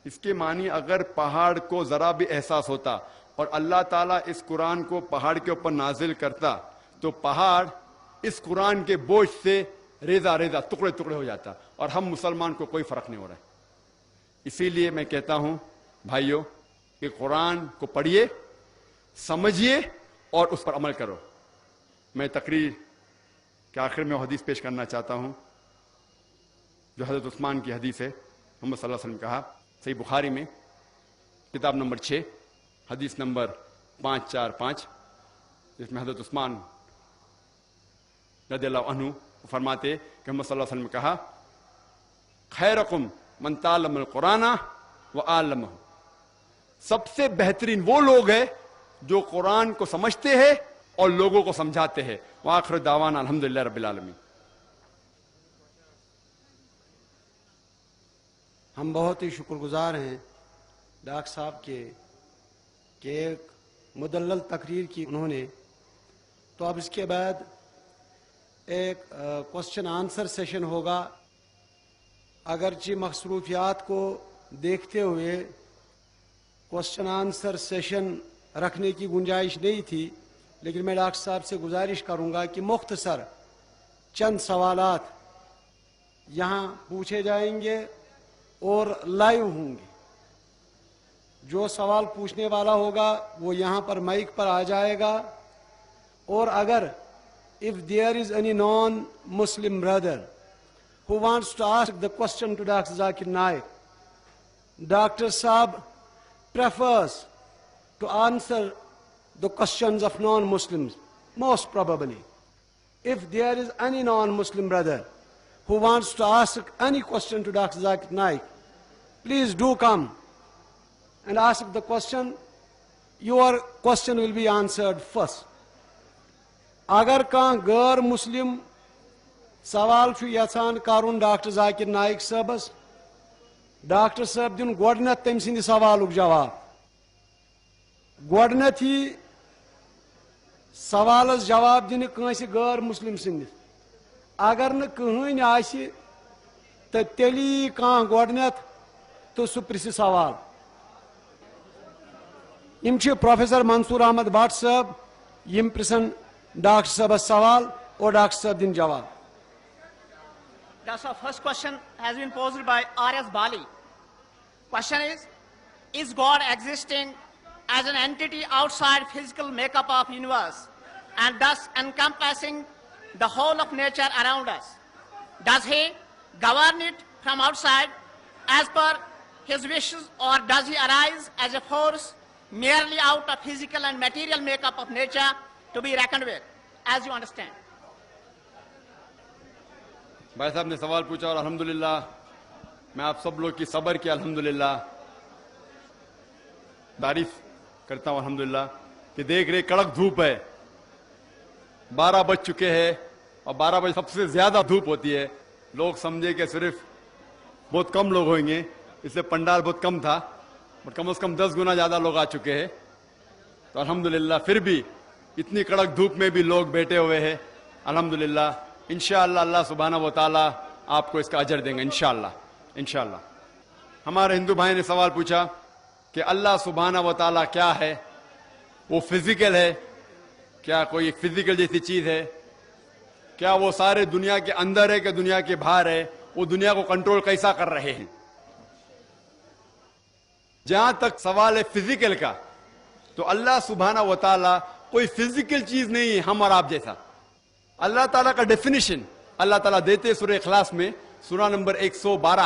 اس کے معنی اگر پہاڑ کو ذرا بھی احساس ہوتا اور اللہ تعالیٰ اس قرآن کو پہاڑ کے اوپر نازل کرتا تو پہاڑ اس قرآن کے بوجھ سے ریزہ ریزہ ٹکڑے ٹکڑے ہو جاتا، اور ہم مسلمان کو کوئی فرق نہیں ہو رہا ہے۔ اسی لیے میں کہتا ہوں بھائیوں کہ قرآن کو پڑھیے، سمجھیے اور اس پر عمل کرو۔ میں تقریر کے آخر میں حدیث پیش کرنا چاہتا ہوں جو حضرت عثمان کی حدیث ہے۔ محمد صلی اللہ علیہ وسلم کہا صحیح بخاری میں کتاب نمبر 6 حدیث نمبر 545، جس میں حضرت عثمان رضی اللہ عنہ فرماتے کہ محمد صلی اللہ علیہ وسلم کہا خیرکم من تعلم القرآن وعلمہ، سب سے بہترین وہ لوگ ہیں جو قرآن کو سمجھتے ہیں اور لوگوں کو سمجھاتے ہیں۔ وآخر دعوانا الحمدللہ رب العالمین۔ ہم بہت ہی شکر گزار ہیں ڈاکٹر صاحب کے کہ ایک مدلل تقریر کی انہوں نے۔ تو اب اس کے بعد ایک کوسچن آنسر سیشن ہوگا۔ اگرچہ مصروفیات کو دیکھتے ہوئے کوسچن آنسر سیشن رکھنے کی گنجائش نہیں تھی، لیکن میں ڈاکٹر صاحب سے گزارش کروں گا کہ مختصر چند سوالات یہاں پوچھے جائیں گے اور لائیو ہوں گے۔ جو سوال پوچھنے والا ہوگا وہ یہاں پر مائک پر آ جائے گا، اور اگر if there is any non-Muslim brother who wants to ask the question to Dr. Zakir Naik, Dr. Saab prefers to answer the questions of non-Muslims, most probably. If there is any non-Muslim brother who wants to ask any question to Dr. Zakir Naik, please do come and ask the question. Your question will be answered first. اگر کان غیر مسلم سوال چھو یژھان کرن ڈاکٹر ذاکر نائک صاحبس، ڈاکٹر صاحب دن گۄڈنیتھ تم سند سوالک جواب۔ گۄڈنیتھ ہی سوالس جواب دن کنس غیر مسلم سندس۔ اگر نہ کہین آسی تو تیلی کان گۄڈنیتھ تو سہ پرژھِ سوال۔ یم چھ پروفیسر منصور احمد بٹ صاحب، یم پرژھن ڈاکٹر صاحب سوال اور ڈاکٹر صاحب دن جواب۔ That's our first question has been posed by R.S. Bali. Question is God existing as an entity outside physical makeup of universe and thus encompassing the whole of nature around us? Does he govern it from outside as per his wishes, or does he arise as a force merely out of physical and material makeup of nature to be reckoned with, as you understand? بھائی صاحب نے سوال پوچھا اور الحمدللہ میں آپ سب لوگ کی صبر کی الحمدللہ تعریف کرتا ہوں الحمدللہ کہ دیکھ رہے کڑک دھوپ ہے، 12 بج چکے ہیں اور 12 بجے سب سے زیادہ دھوپ ہوتی ہے۔ لوگ سمجھے کہ صرف بہت کم لوگ ہوئیں گے، اس سے پنڈال بہت کم تھا، بٹ کم از کم 10 گنا زیادہ لوگ آ چکے ہیں۔ تو الحمدللہ پھر بھی اتنی کڑک دھوپ میں بھی لوگ بیٹھے ہوئے ہیں۔ الحمدللہ انشاءاللہ اللہ سبحانہ و تعالیٰ آپ کو اس کا اجر دیں گے انشاءاللہ انشاءاللہ۔ ہمارے ہندو بھائی نے سوال پوچھا کہ اللہ سبحانہ و تعالیٰ کیا ہے؟ وہ فزیکل ہے کیا؟ کوئی ایک فزیکل جیسی چیز ہے کیا؟ وہ سارے دنیا کے اندر ہے کہ دنیا کے باہر ہے؟ وہ دنیا کو کنٹرول کیسا کر رہے ہیں؟ جہاں تک سوال ہے فزیکل کا، تو اللہ سبحانہ و تعالیٰ کوئی فزیکل چیز نہیں ہے ہم اور آپ جیسا۔ اللہ تعالیٰ کا ڈیفینیشن اللہ تعالیٰ دیتے سورہ اخلاص میں، سورہ number 112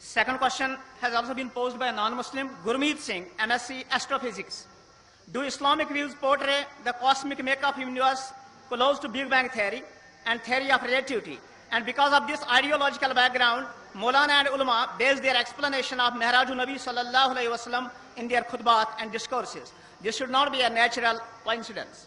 Second question has also been posed by a non-Muslim, Gurmeet Singh, MSc Astrophysics. Do Islamic views portray the cosmic makeup of universe close to Big Bang theory and theory of relativity? And because of this ideological background, Maulana and ulama base their explanation of Mi'rajun Nabi sallallahu alaihi wasallam in their khutbat and discourses. This should not be a natural coincidence.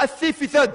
80%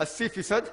80%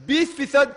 20%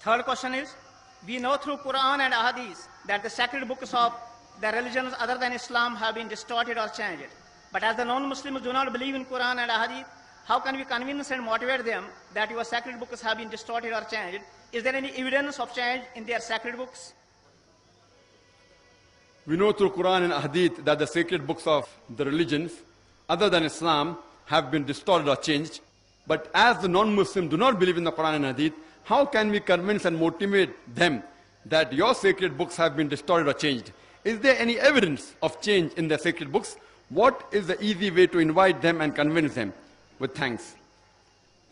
Third question is, we know through Quran and Ahadith that the sacred books of the religions other than Islam have been distorted or changed. But as the non-Muslims do not believe in Quran and Ahadith, how can we convince and motivate them that your sacred books have been distorted or changed? Is there any evidence of change in their sacred books? We know through Quran and Hadith that the sacred books of the religions other than Islam have been distorted or changed. But as the non-Muslims do not believe in the Quran and Hadith, how can we convince and motivate them that your sacred books have been distorted or changed? Is there any evidence of change in the sacred books? What is the easy way to invite them and convince them? With thanks.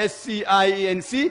SCIENC,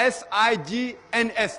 SIGNS,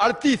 38,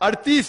38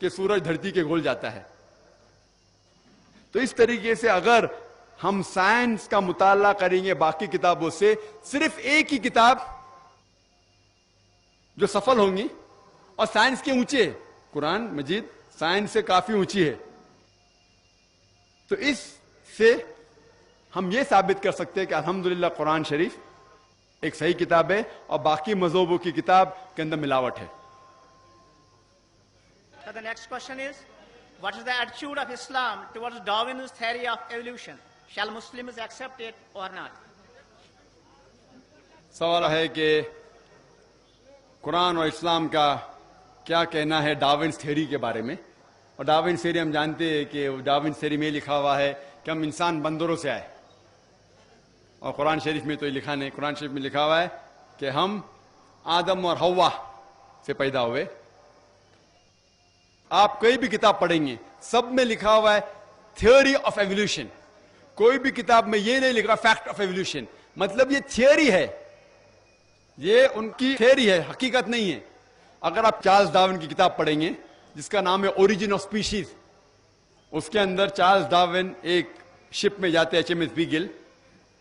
کہ سورج دھرتی کے گول جاتا ہے. تو اس طریقے سے اگر ہم سائنس کا مطالعہ کریں گے باقی کتابوں سے، صرف ایک ہی کتاب جو سفل ہوں گی اور سائنس کے اونچے، قرآن مجید سائنس سے کافی اونچی ہے. تو اس سے ہم یہ ثابت کر سکتے ہیں کہ الحمدللہ قرآن شریف ایک صحیح کتاب ہے اور باقی مذہبوں کی کتاب کے اندر ملاوٹ ہے. So the next question is, what is the attitude of Islam towards Darwin's theory of evolution? Shall Muslims accept it or not? سوال ہے کہ قرآن اور اسلام کا کیا کہنا ہے ڈاروینس تھیوری کے بارے میں. اور ڈاروینس تھیوری ہم جانتے ہیں کہ ڈاروینس تھیوری میں لکھا ہوا ہے کہ ہم انسان بندروں سے آئے، اور قرآن شریف میں تو یہ لکھا نہیں. قرآن شریف میں لکھا ہوا ہے کہ ہم آدم اور حوا سے پیدا ہوئے. آپ کوئی بھی کتاب پڑھیں گے سب میں لکھا ہوا ہے تھیوری آف ایولیوشن. کوئی بھی کتاب میں یہ نہیں لکھ رہا فیکٹ آف ایولیوشن. مطلب یہ تھیوری ہے، یہ ان کی تھیوری ہے، حقیقت نہیں ہے. اگر آپ چارلز ڈارون کی کتاب پڑھیں گے جس کا نام ہے اوریجن آف اسپیشیز، اس کے اندر چارلز ڈارون ایک شپ میں جاتے HMS بیگل،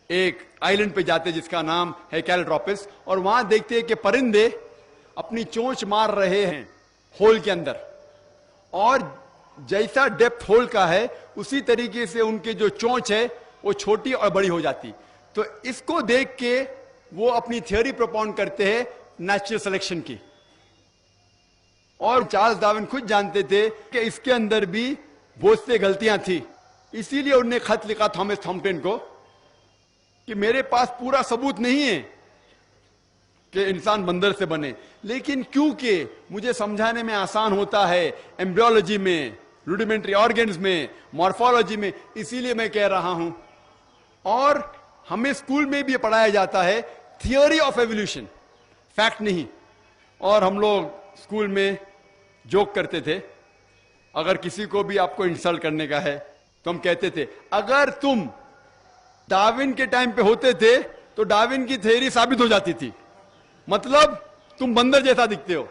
ایک آئیلینڈ پہ جاتے جس کا نام ہے کیلٹراپس، اور وہاں دیکھتے ہیں کہ پرندے اپنی چونچ مار رہے ہیں ہول کے اندر، اور جیسا ڈیپتھ ہول کا ہے اسی طریقے سے ان کے جو چونچ ہے وہ چھوٹی اور بڑی ہو جاتی. تو اس کو دیکھ کے وہ اپنی تھیوری پروپاؤنڈ کرتے ہیں نیچرل سلیکشن کی. اور چارلز ڈارون خود جانتے تھے کہ اس کے اندر بھی بہت سے غلطیاں تھیں، اسی لیے انہوں نے خط لکھا تھامس تھامپٹن کو کہ میرے پاس پورا ثبوت نہیں ہے کہ انسان بندر سے بنے، لیکن کیونکہ مجھے سمجھانے میں آسان ہوتا ہے ایمبریولوجی میں، روڈیمنٹری آرگنز میں، مارفولوجی میں، اسی لیے میں کہہ رہا ہوں. اور ہمیں اسکول میں بھی پڑھایا جاتا ہے تھیوری آف ایولیوشن، فیکٹ نہیں. اور ہم لوگ اسکول میں جوک کرتے تھے، اگر کسی کو بھی آپ کو انسلٹ کرنے کا ہے تو ہم کہتے تھے اگر تم ڈارون کے ٹائم پہ ہوتے تھے تو ڈارون کی تھیوری ثابت ہو جاتی تھی، مطلب تم بندر جیسا دکھتے ہو.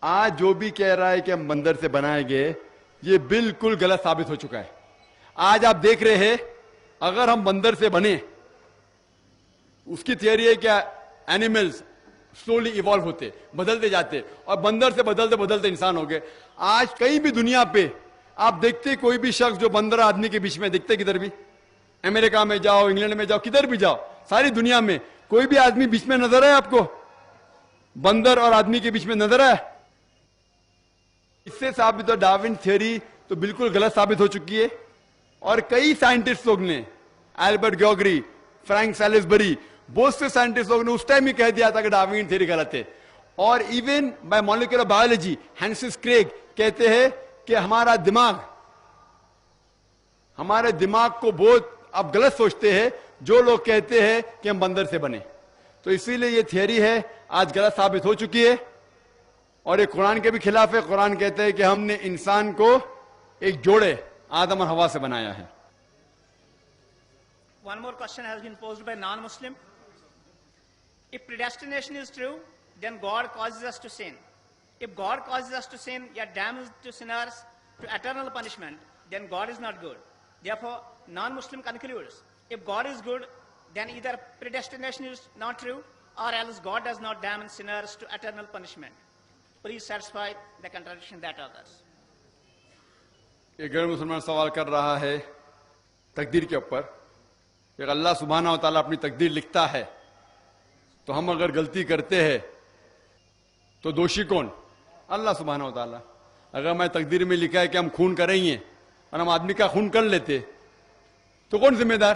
آج جو بھی کہہ رہا ہے کہ ہم بندر سے بنائے گئے یہ بالکل غلط ثابت ہو چکا ہے. آج آپ دیکھ رہے ہیں اگر ہم بندر سے بنے، اس کی تھیوری ہے کہ اینیملز سلولی ایوالو ہوتے، بدلتے جاتے، اور بندر سے بدلتے بدلتے انسان ہو گئے. آج کہیں بھی دنیا پہ آپ دیکھتے کوئی بھی شخص جو بندر آدمی کے بیچ میں دکھتے، کدھر بھی امریکہ میں جاؤ، انگلینڈ میں جاؤ، کدھر بھی جاؤ، ساری دنیا میں کوئی بھی آدمی بیچ میں نظر ہے آپ کو؟ بندر اور آدمی کے بیچ میں نظر ہے؟ اس سے ثابت ہو ڈارون تھیوری تو بالکل غلط ثابت ہو چکی ہے. اور کئی سائنٹسٹ لوگ نے، البرٹ گیوگری، فرینک سیلزبری، بہت سے سائنٹسٹ لوگ نے اس ٹائم ہی کہہ دیا تھا کہ ڈارون تھیوری غلط ہے. اور ایون بائی مالیکولر بایولوجی ہینسس کریگ کہتے ہیں کہ ہمارے دماغ کو بہت آپ غلط سوچتے ہیں جو لوگ کہتے ہیں کہ ہم بندر سے بنے. تو اسی لیے یہ تھیوری ہے آج غلط ثابت ہو چکی ہے، اور یہ قرآن کے بھی خلاف ہے. قرآن کہتے ہیں کہ ہم نے انسان کو ایک جوڑے آدم اور حوا سے بنایا ہے. One more question has been posed by non-Muslim. If predestination is true, then God causes us to sin. If God causes us to sin, yet damns to sinners to eternal punishment, then God is not good. Therefore, non-Muslim concludes, if God is good, then either predestination is not true, or else God does not damn sinners to eternal punishment. Please satisfy the contradiction that occurs. ایک غیر مسلمان سوال کر رہا ہے تقدیر کے اوپر کہ اللہ سبحانہ و تعالیٰ اپنی تقدیر لکھتا ہے تو ہم اگر غلطی کرتے ہیں تو دوشی کون؟ اللہ سبحانہ و تعالیٰ. اگر میں تقدیر میں لکھا ہے کہ ہم خون کریں گے اور ہم آدمی کا خون کر لیتے تو کون ذمہ دار؟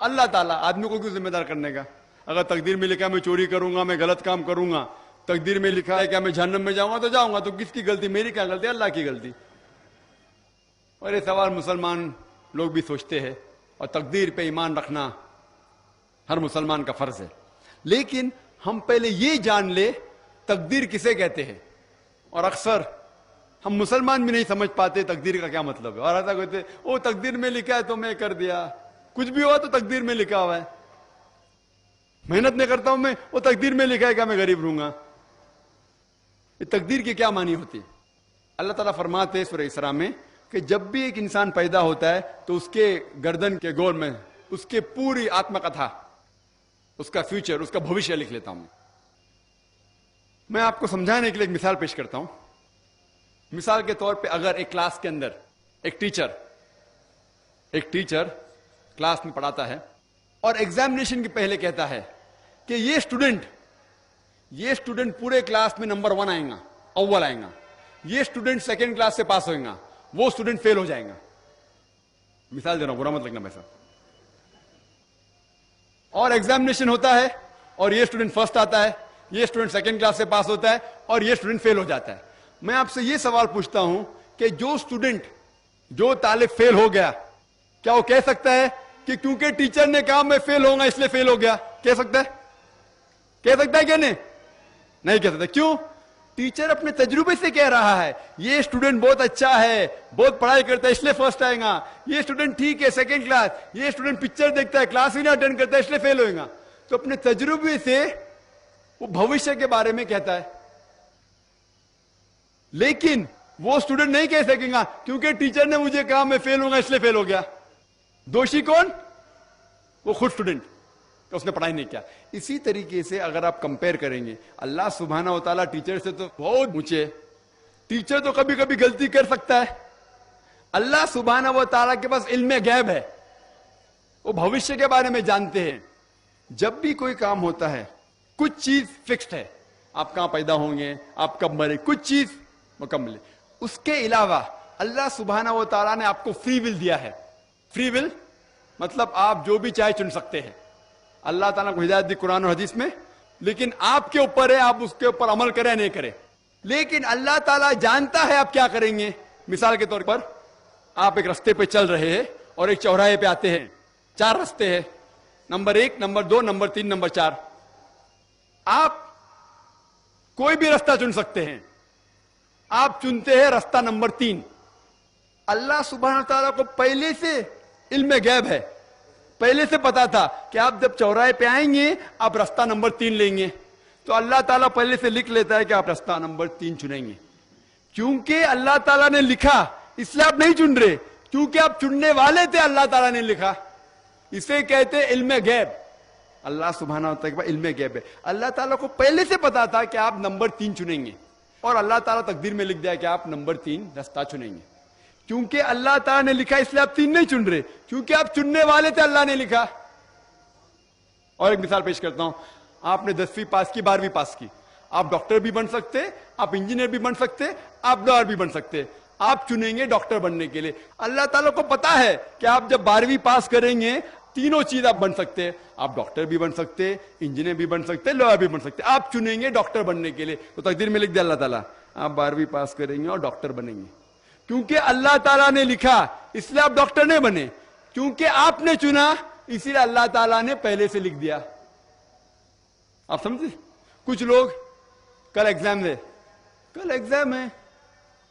اللہ تعالیٰ. آدمی کو کیوں ذمہ دار کرنے کا؟ اگر تقدیر میں لکھا ہے میں چوری کروں گا، میں غلط کام کروں گا، تقدیر میں لکھا ہے کہ میں جہنم میں جاؤں گا تو جاؤں گا، تو کس کی غلطی؟ میری کیا غلطی؟ اللہ کی غلطی. اور یہ سوال مسلمان لوگ بھی سوچتے ہیں، اور تقدیر پہ ایمان رکھنا ہر مسلمان کا فرض ہے. لیکن ہم پہلے یہ جان لے تقدیر کسے کہتے ہیں. اور اکثر ہم مسلمان بھی نہیں سمجھ پاتے تقدیر کا کیا مطلب ہے، اور ایسا کہتے ہیں وہ تقدیر میں لکھا ہے تو میں کر دیا، کچھ بھی ہوا تو تقدیر میں لکھا ہوا ہے. محنت نہیں کرتا ہوں میں، وہ تقدیر میں لکھا ہے کہ میں غریب رہوں گا. یہ تقدیر کی کیا معنی ہوتی ہے؟ اللہ تعالیٰ فرماتے ہیں سورہ اسراء میں کہ جب بھی ایک انسان پیدا ہوتا ہے تو اس کے گردن کے گول میں اس کے پوری آتما کتھا، اس کا فیوچر، اس کا بھوشیہ لکھ لیتا ہوں. میں آپ کو سمجھانے کے لیے ایک مثال پیش کرتا ہوں. مثال کے طور پہ اگر ایک کلاس کے اندر ایک ٹیچر کلاس میں پڑھاتا ہے اور ایگزامینیشن کے پہلے کہتا ہے کہ یہ اسٹوڈنٹ پورے کلاس میں نمبر 1 آئیں گا، اول آئیں گا، یہ اسٹوڈنٹ سیکنڈ کلاس سے پاس ہوئیں گا، وہ اسٹوڈنٹ فیل ہو جائیں گا. مثال دے رہا ہوں، برا مت لگنا ویسا. اور ایگزامینیشن ہوتا ہے اور یہ اسٹوڈنٹ فرسٹ آتا ہے، یہ اسٹوڈنٹ سیکنڈ کلاس سے پاس ہوتا ہے اور یہ اسٹوڈنٹ فیل ہو جاتا ہے. میں آپ سے یہ سوال پوچھتا ہوں کہ جو طالب فیل ہو گیا، کیا وہ کہہ سکتا ہے کہ کیونکہ ٹیچر نے کہا میں فیل ہوں گا اس لیے فیل ہو گیا؟ کہہ سکتا ہے کہ نہیں کہہ سکتا. کیوں؟ ٹیچر اپنے تجربے سے کہہ رہا ہے یہ اسٹوڈنٹ بہت اچھا ہے، بہت پڑھائی کرتا ہے اس لیے فرسٹ آئے گا، یہ اسٹوڈنٹ ٹھیک ہے سیکنڈ کلاس، یہ اسٹوڈنٹ پکچر دیکھتا ہے کلاس ہی نہ اٹینڈ کرتا ہے اس لیے فیل ہوئے گا. تو اپنے تجربے سے وہ بھوشیہ کے بارے میں کہتا ہے. لیکن وہ اسٹوڈنٹ نہیں کہہ سکے گا کیونکہ ٹیچر نے مجھے کہا میں فیل ہوں گا اس لیے فیل ہو گیا. دوشی کون؟ وہ خود اسٹوڈنٹ، اس نے پڑھائی نہیں کیا. اسی طریقے سے اگر آپ کمپیئر کریں گے، اللہ سبحانہ و تعالیٰ ٹیچر سے تو بہت اونچے. ٹیچر تو کبھی کبھی غلطی کر سکتا ہے. اللہ سبحانہ و تعالیٰ کے پاس علم غیب ہے، وہ بھوشیہ کے بارے میں جانتے ہیں. جب بھی کوئی کام ہوتا ہے کچھ چیز فکسڈ ہے، آپ کہاں پیدا ہوں گے، آپ کب مرے، کچھ چیز مکمل ہے. اس کے علاوہ اللہ سبحانہ و تعالیٰ نے آپ کو فری ول دیا ہے. فری ول مطلب آپ جو بھی چاہے چن سکتے ہیں. اللہ تعالیٰ کو ہدایت دی قرآن اور حدیث میں، لیکن آپ کے اوپر ہے آپ اس کے اوپر عمل کریں نہیں کریں. لیکن اللہ تعالیٰ جانتا ہے آپ کیا کریں گے. مثال کے طور پر آپ ایک رستے پہ چل رہے ہیں اور ایک چوراہے پہ آتے ہیں. 4 رستے ہیں، نمبر 1، نمبر 2، نمبر 3، نمبر 4. آپ کوئی بھی رستہ چن سکتے ہیں. آپ چنتے ہیں رستہ نمبر 3. اللہ سبحانہ تعالیٰ کو پہلے سے علم غیب ہے، پہلے سے پتا تھا کہ آپ جب چوراہے پہ آئیں گے آپ رستہ نمبر 3 لیں گے. تو اللہ تعالیٰ پہلے سے لکھ لیتا ہے کہ آپ رستہ نمبر 3 چنیں گے. کیونکہ اللہ تعالیٰ نے لکھا اس لیے آپ نہیں چن رہے، کیونکہ آپ چننے والے تھے، اللہ تعالیٰ نے لکھا. اسے کہتے علم غیب. اللہ سبحانہ و تعالیٰ علم غیب ہے. اللہ تعالیٰ کو پہلے سے پتا تھا کہ آپ نمبر 3 چنیں گے، اور اللہ تعالیٰ تقدیر میں لکھ دیا کہ آپ نمبر 3 رستہ چنیں گے. کیونکہ اللہ تعالیٰ نے لکھا اس لیے آپ 3 نہیں چن رہے، کیونکہ آپ چننے والے تھے، اللہ نے لکھا. اور ایک مثال پیش کرتا ہوں. آپ نے 10ویں پاس کی، 12ویں پاس کی، آپ ڈاکٹر بھی بن سکتے، آپ انجینئر بھی بن سکتے، آپ لائر بھی بن سکتے. آپ چنیں گے ڈاکٹر بننے کے لیے. اللہ تعالیٰ کو پتا ہے کہ آپ جب 12ویں پاس کریں گے تینوں چیز آپ بن سکتے، آپ ڈاکٹر بھی بن سکتے، انجینئر بھی بن سکتے، لائر بھی بن سکتے. آپ چنیں گے ڈاکٹر بننے کے لیے. تو تقدیر میں لکھ دیا اللہ تعالیٰ آپ 12ویں پاس کریں گے اور ڈاکٹر بنیں گے. کیونکہ اللہ تعالیٰ نے لکھا اس لیے آپ ڈاکٹر نہیں بنے، کیونکہ آپ نے چنا اسی لیے اللہ تعالیٰ نے پہلے سے لکھ دیا. آپ سمجھے؟ کچھ لوگ کل ایگزام ہے،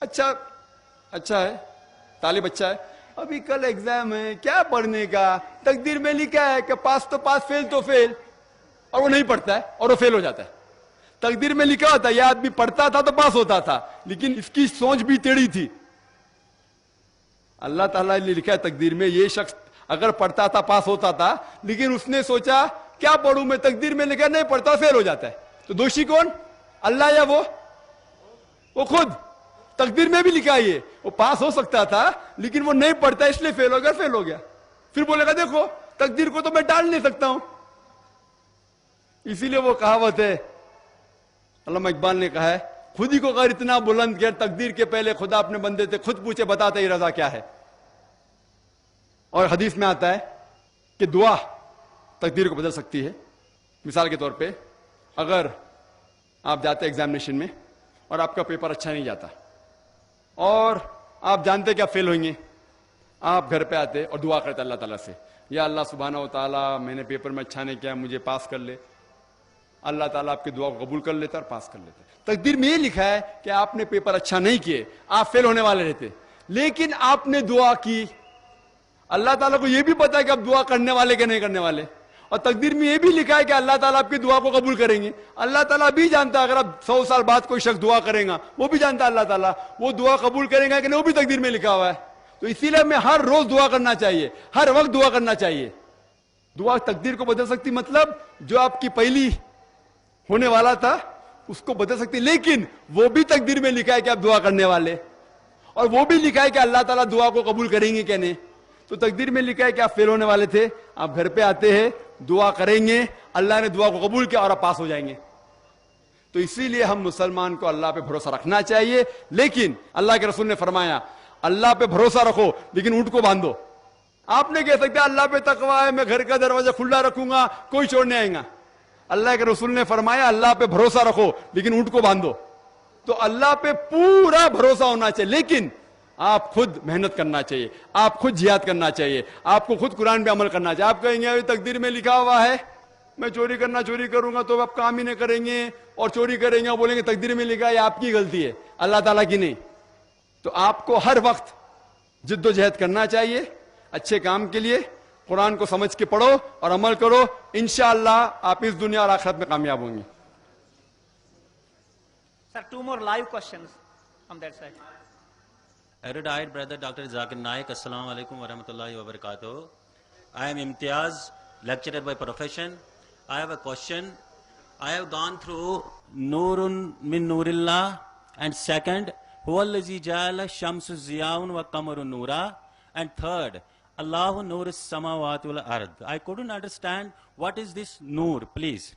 اچھا ہے، طالب اچھا ہے، ابھی کل ایگزام ہے، کیا پڑھنے کا؟ تقدیر میں لکھا ہے کہ پاس تو پاس، فیل تو فیل، اور وہ نہیں پڑھتا ہے اور وہ فیل ہو جاتا ہے. تقدیر میں لکھا ہوتا ہے یہ آدمی پڑھتا تھا تو پاس ہوتا تھا، لیکن اس کی سوچ بھی ٹیڑھی تھی. اللہ تعالیٰ نے لکھا ہے تقدیر میں یہ شخص اگر پڑھتا تھا پاس ہوتا تھا، لیکن اس نے سوچا کیا پڑھوں میں، تقدیر میں لکھا نہیں پڑھتا فیل ہو جاتا ہے. تو دوشی کون؟ اللہ یا وہ خود؟ تقدیر میں بھی لکھا یہ وہ پاس ہو سکتا تھا لیکن وہ نہیں پڑھتا اس لیے فیل ہو گیا. پھر بولے گا دیکھو تقدیر کو تو میں ٹال نہیں سکتا ہوں. اسی لیے وہ کہاوت ہے، علامہ اقبال نے کہا ہے، خود ہی کو غیر اتنا بلند کر، تقدیر کے پہلے خدا اپنے بندے سے خود پوچھے بتاتا ہی رضا کیا ہے. اور حدیث میں آتا ہے کہ دعا تقدیر کو بدل سکتی ہے. مثال کے طور پہ اگر آپ جاتے ایگزامینیشن میں اور آپ کا پیپر اچھا نہیں جاتا اور آپ جانتے کہ آپ فیل ہوئیں گے، آپ گھر پہ آتے اور دعا کرتے اللہ تعالیٰ سے، یا اللہ سبحانہ و تعالیٰ میں نے پیپر میں اچھا نہیں کیا، مجھے پاس کر لے. اللہ تعالیٰ آپ کی دعا کو قبول کر لیتا اور پاس کر لیتا. تقدیر میں یہ لکھا ہے کہ آپ نے پیپر اچھا نہیں کیے، آپ فیل ہونے والے رہتے، لیکن آپ نے دعا کی. اللہ تعالیٰ کو یہ بھی پتا ہے کہ آپ دعا کرنے والے کہ نہیں کرنے والے، اور تقدیر میں یہ بھی لکھا ہے کہ اللہ تعالیٰ آپ کی دعا کو قبول کریں گے. اللہ تعالیٰ بھی جانتا ہے اگر اب 100 سال بعد کوئی شخص دعا کرے گا, وہ بھی جانتا ہے اللہ تعالیٰ وہ دعا قبول کرے گا کہ نہیں, وہ بھی تقدیر میں لکھا ہوا ہے. تو اسی لیے ہمیں ہر روز دعا کرنا چاہیے, ہر وقت دعا کرنا چاہیے. دعا تقدیر کو بدل سکتی, مطلب جو آپ کی پہلی ہونے والا تھا اس کو بدل سکتی, لیکن وہ بھی تقدیر میں لکھا ہے کہ آپ دعا کرنے والے, اور وہ بھی لکھا ہے کہ اللہ تعالیٰ دعا کو قبول کریں گے کہ نہیں. تو تقدیر میں لکھا ہے کہ آپ فیل ہونے والے تھے, آپ گھر پہ آتے ہیں, دعا کریں گے, اللہ نے دعا کو قبول کیا اور آپ پاس ہو جائیں گے. تو اسی لیے ہم مسلمان کو اللہ پہ بھروسہ رکھنا چاہیے. لیکن اللہ کے رسول نے فرمایا اللہ پہ بھروسہ رکھو لیکن اونٹ کو باندھو. آپ نے کہہ سکتے اللہ پہ تقویٰ ہے, میں گھر کا دروازہ کھلا رکھوں گا, کوئی چور نہیں آئے گا. اللہ کے رسول نے فرمایا اللہ پہ بھروسہ رکھو لیکن اونٹ کو باندھو. تو اللہ پہ پورا بھروسہ ہونا چاہیے, لیکن آپ خود محنت کرنا چاہیے, آپ خود جہاد کرنا چاہیے, آپ کو خود قرآن پہ عمل کرنا چاہیے. آپ کہیں گے تقدیر میں لکھا ہوا ہے میں چوری کروں گا, تو آپ کام ہی نہیں کریں گے اور چوری کریں گے, اور بولیں گے تقدیر میں لکھا ہے, آپ کی غلطی ہے, اللہ تعالیٰ کی نہیں. تو آپ کو ہر وقت جد و جہد کرنا چاہیے اچھے کام کے لیے. قرآن کو سمجھ کے پڑھو اور عمل کرو, انشاءاللہ آپ اس دنیا اور آخرت میں کامیاب ہوں گے. Sir, 2 more live questions from that side. Erudite brother Dr. Zakir Naik, Assalamu alaikum wa rahmatullahi wa barakatuh. I am Imtiaz, lecturer by profession. I have a question. I have gone through Nurun min Nurillah, and second, Huwa allazi ja'ala shamsu ziyaun wa qamaru nura, and third, Allahu nur samawati wal ard. I couldn't understand what is this nur, please.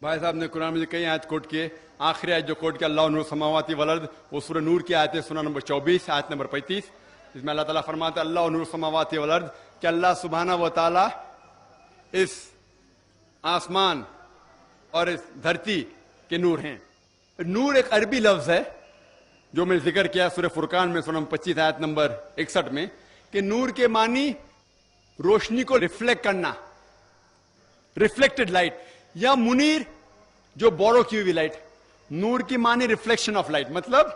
بھائی صاحب نے قرآن میں کئی آیت کوٹ کیے, آخری آیت جو کوٹ کیا اللہ نور سماواتی والارض, وہ سورہ نور کی آیت ہے, سورہ نمبر 24 آیت نمبر 35, جس میں اللہ تعالیٰ فرماتا ہے اللہ نور سماواتی والارض, کہ اللہ سبحانہ و تعالیٰ اس آسمان اور اس دھرتی کے نور ہیں. نور ایک عربی لفظ ہے جو میں نے ذکر کیا سورہ فرقان میں سورہ نمبر 25 آیت نمبر 61 میں, کہ نور کے معنی روشنی کو ریفلیکٹ کرنا, ریفلیکٹڈ لائٹ, یا منیر جو بورو کی ہوئی لائٹ. نور کی معنی ریفلیکشن آف لائٹ, مطلب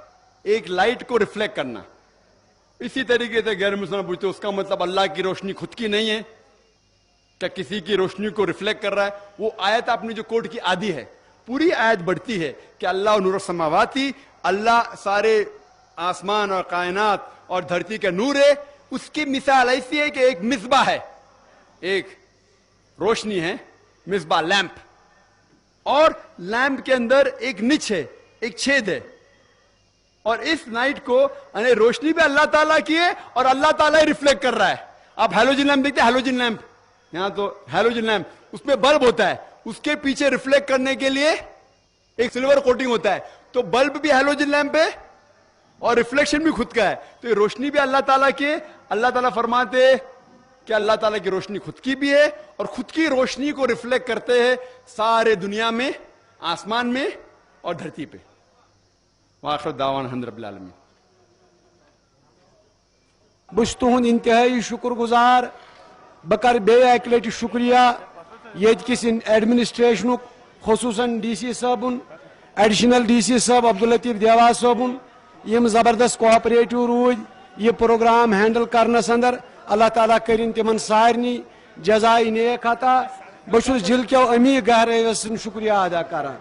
ایک لائٹ کو ریفلیکٹ کرنا. اسی طریقے سے غیر مسلمان پوچھتے اس کا مطلب اللہ کی روشنی خود کی نہیں ہے, کیا کسی کی روشنی کو ریفلیکٹ کر رہا ہے؟ وہ آیت آپ نے جو کوٹ کی آدھی ہے, پوری آیت بڑھتی ہے کہ اللہ نور السماواتی, اللہ سارے آسمان اور کائنات اور دھرتی کا نور ہے. اس کی مثال ایسی ہے کہ ایک مصباح ہے, ایک روشنی ہے, مصباح لیمپ, اور لیمپ کے اندر ایک نچ ہے, ایک چھید ہے, اور اس لائٹ کو یعنی روشنی بھی اللہ تعالیٰ کی ہے اور اللہ تعالیٰ ریفلیکٹ کر رہا ہے. آپ ہیلوجن لیمپ دیکھتے ہیں, ہیلوجن لیمپ, یہاں تو ہیلوجن لیمپ, اس میں بلب ہوتا ہے, اس کے پیچھے ریفلیکٹ کرنے کے لیے ایک سلور کوٹنگ ہوتا ہے. تو بلب بھی ہیلوجن لیمپ ہے اور ریفلیکشن بھی خود کا ہے. تو یہ روشنی بھی اللہ تعالیٰ کی ہے. اللہ تعالیٰ فرماتے کہ اللہ تعالیٰ کی روشنی خود کی بھی ہے, اور خود کی روشنی کو ریفلیکٹ کرتے ہیں سارے دنیا میں, آسمان میں اور دھرتی پہ. وآخر دعوانا الحمد رب العالمین. بس تہند انتہائی شکر گزار. بہ کر بیٚیہِ اکہِ لٹہِ شکریہ ییٚتہِ کِس ایڈمنسٹریشنُک, خصوٗصاً ڈی سی صٲبُن, ایڈیشنل ڈی سی صٲب عبداللطیف دیوا صٲبُن, یِم زبردست کوآپریٹو روٗدۍ یہ پروگرام ہینڈل کرنس اندر. اللہ تعالیٰ کرن تمن سارنی جزائے نیک عطا. بہ چھُس دِل کٮ۪و امی گہرٲیو سۭتۍ شکریہ ادا کران.